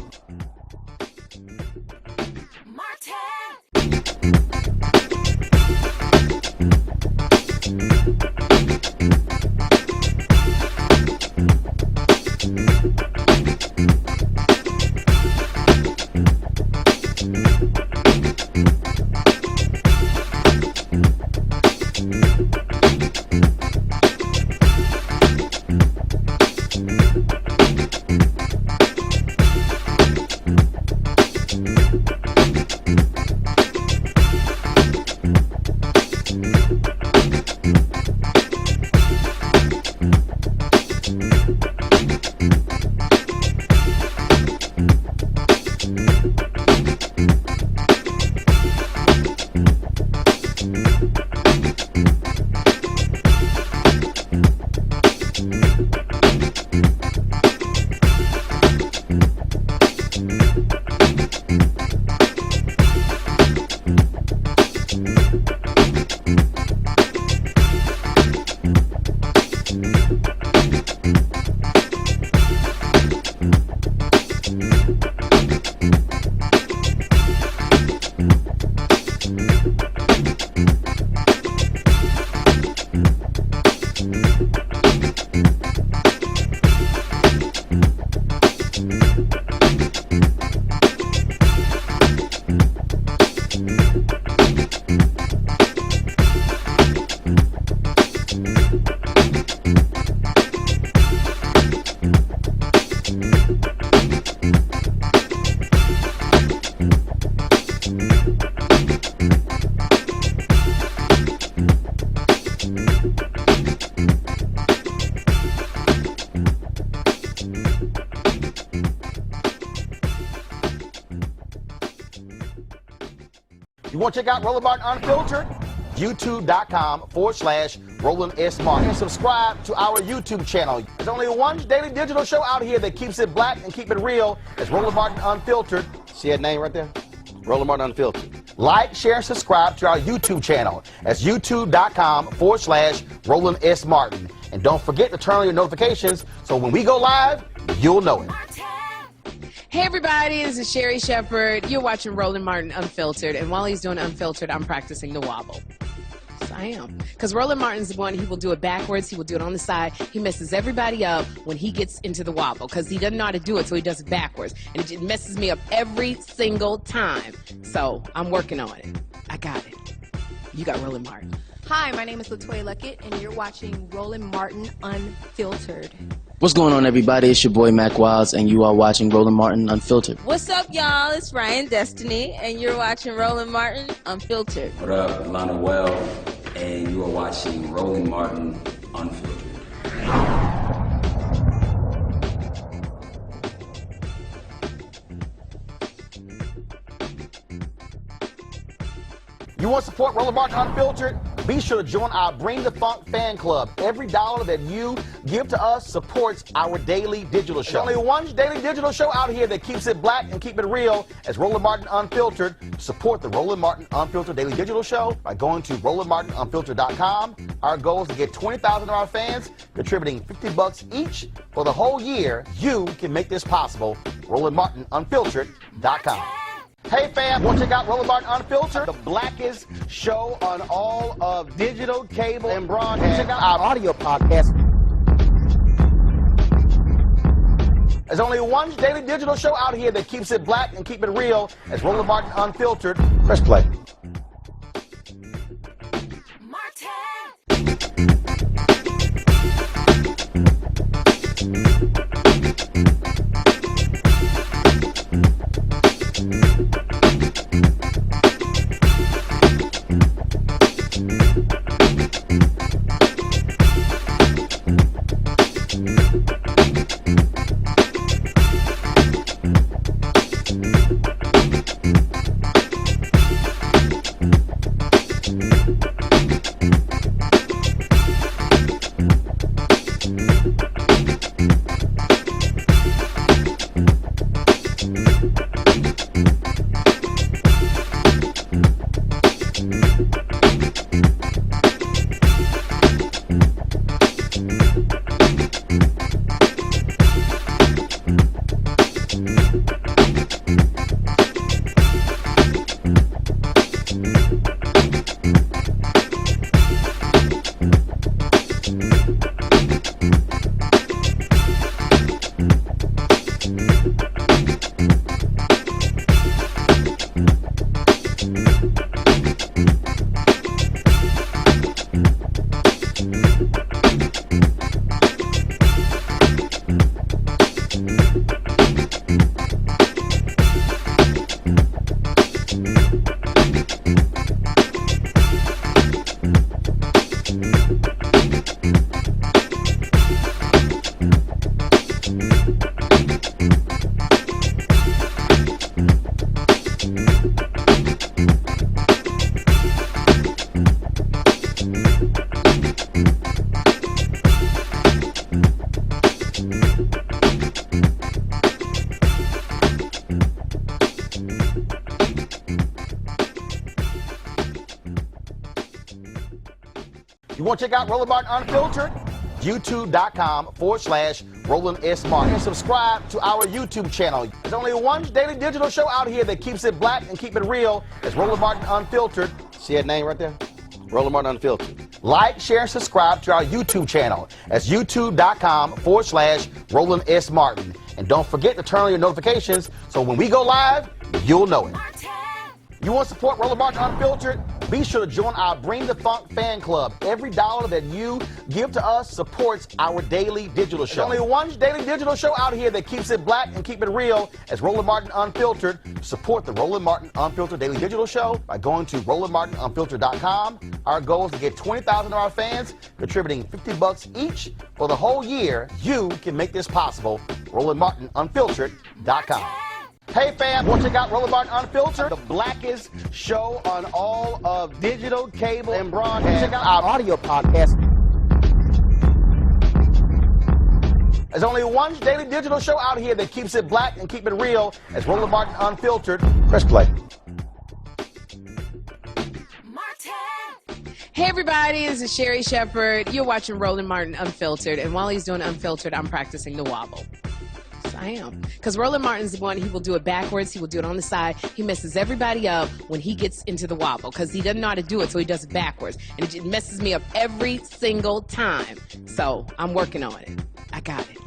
You want to check out Roland Martin Unfiltered? YouTube.com/Roland S. Martin. And subscribe to our YouTube channel. There's only one daily digital show out here that keeps it black and keep it real. It's Roland Martin Unfiltered. See that name right there? Roland Martin Unfiltered. Like, share, and subscribe to our YouTube channel. That's YouTube.com/Roland S. Martin. And don't forget to turn on your notifications so when we go live, you'll know it. Hey everybody, this is Sherry Shepherd. You're watching Roland Martin Unfiltered, and while he's doing Unfiltered, I'm practicing the wobble. Yes, I am. Because Roland Martin's the one, he will do it backwards, he will do it on the side. He messes everybody up when he gets into the wobble, because he doesn't know how to do it, so he does it backwards. And it messes me up every single time. So, I'm working on it. I got it. You got Roland Martin. Hi, my name is LaToya Luckett, and you're watching Roland Martin Unfiltered. What's going on, everybody? It's your boy Mac Wilds, and you are watching Roland Martin Unfiltered. What's up, y'all? It's Ryan Destiny, and you're watching Roland Martin Unfiltered. What up, Lana Well, and you are watching Roland Martin Unfiltered. You want to support Roland Martin Unfiltered? Be sure to join our Bring the Funk fan club. Every dollar that you give to us supports our daily digital show. There's only one daily digital show out here that keeps it black and keep it real. As Roland Martin Unfiltered. Support the Roland Martin Unfiltered daily digital show by going to RolandMartinUnfiltered.com. Our goal is to get 20,000 of our fans contributing $50 each for the whole year. You can make this possible. RolandMartinUnfiltered.com. Hey fam, want to check out Roland Martin Unfiltered, the blackest show on all of digital, cable, and broadcast. Check out our audio podcast. There's only one daily digital show out here that keeps it black and keep it real. It's Roland Martin Unfiltered. Press play. You want to check out Roland Martin Unfiltered? YouTube.com/Roland S. Martin. And subscribe to our YouTube channel. There's only one daily digital show out here that keeps it black and keep it real. It's Roland Martin Unfiltered. See that name right there? Roland Martin Unfiltered. Like, share, and subscribe to our YouTube channel. That's YouTube.com/Roland S. Martin. And don't forget to turn on your notifications so when we go live, you'll know it. You want to support Roland Martin Unfiltered? Be sure to join our Bring the Funk fan club. Every dollar that you give to us supports our daily digital show. There's only one daily digital show out here that keeps it black and keep it real. It's Roland Martin Unfiltered. Support the Roland Martin Unfiltered daily digital show by going to RolandMartinUnfiltered.com. Our goal is to get 20,000 of our fans contributing $50 each for the whole year. You can make this possible. RolandMartinUnfiltered.com. Hey fam, want to check out Roland Martin Unfiltered, the blackest show on all of digital, cable, and broadcast. Check out our audio podcast. There's only one daily digital show out here that keeps it black and keep it real. It's Roland Martin Unfiltered. Press play. Hey everybody, this is Sherry Shepherd. You're watching Roland Martin Unfiltered, and while he's doing Unfiltered, I'm practicing the wobble. I am. Because Roland Martin's the one, he will do it backwards, he will do it on the side. He messes everybody up when he gets into the wobble because he doesn't know how to do it, so he does it backwards. And it just messes me up every single time. So I'm working on it. I got it.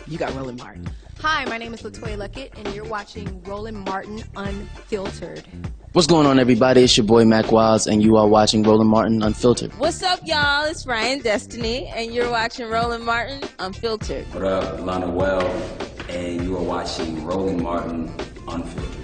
You got Roland Martin. Hi, my name is Latoya Luckett, and you're watching Roland Martin Unfiltered. What's going on, everybody? It's your boy Mac Wiles, and you are watching Roland Martin Unfiltered. What's up, y'all? It's Ryan Destiny, and you're watching Roland Martin Unfiltered. What up, Lana Well, and you are watching Roland Martin Unfiltered.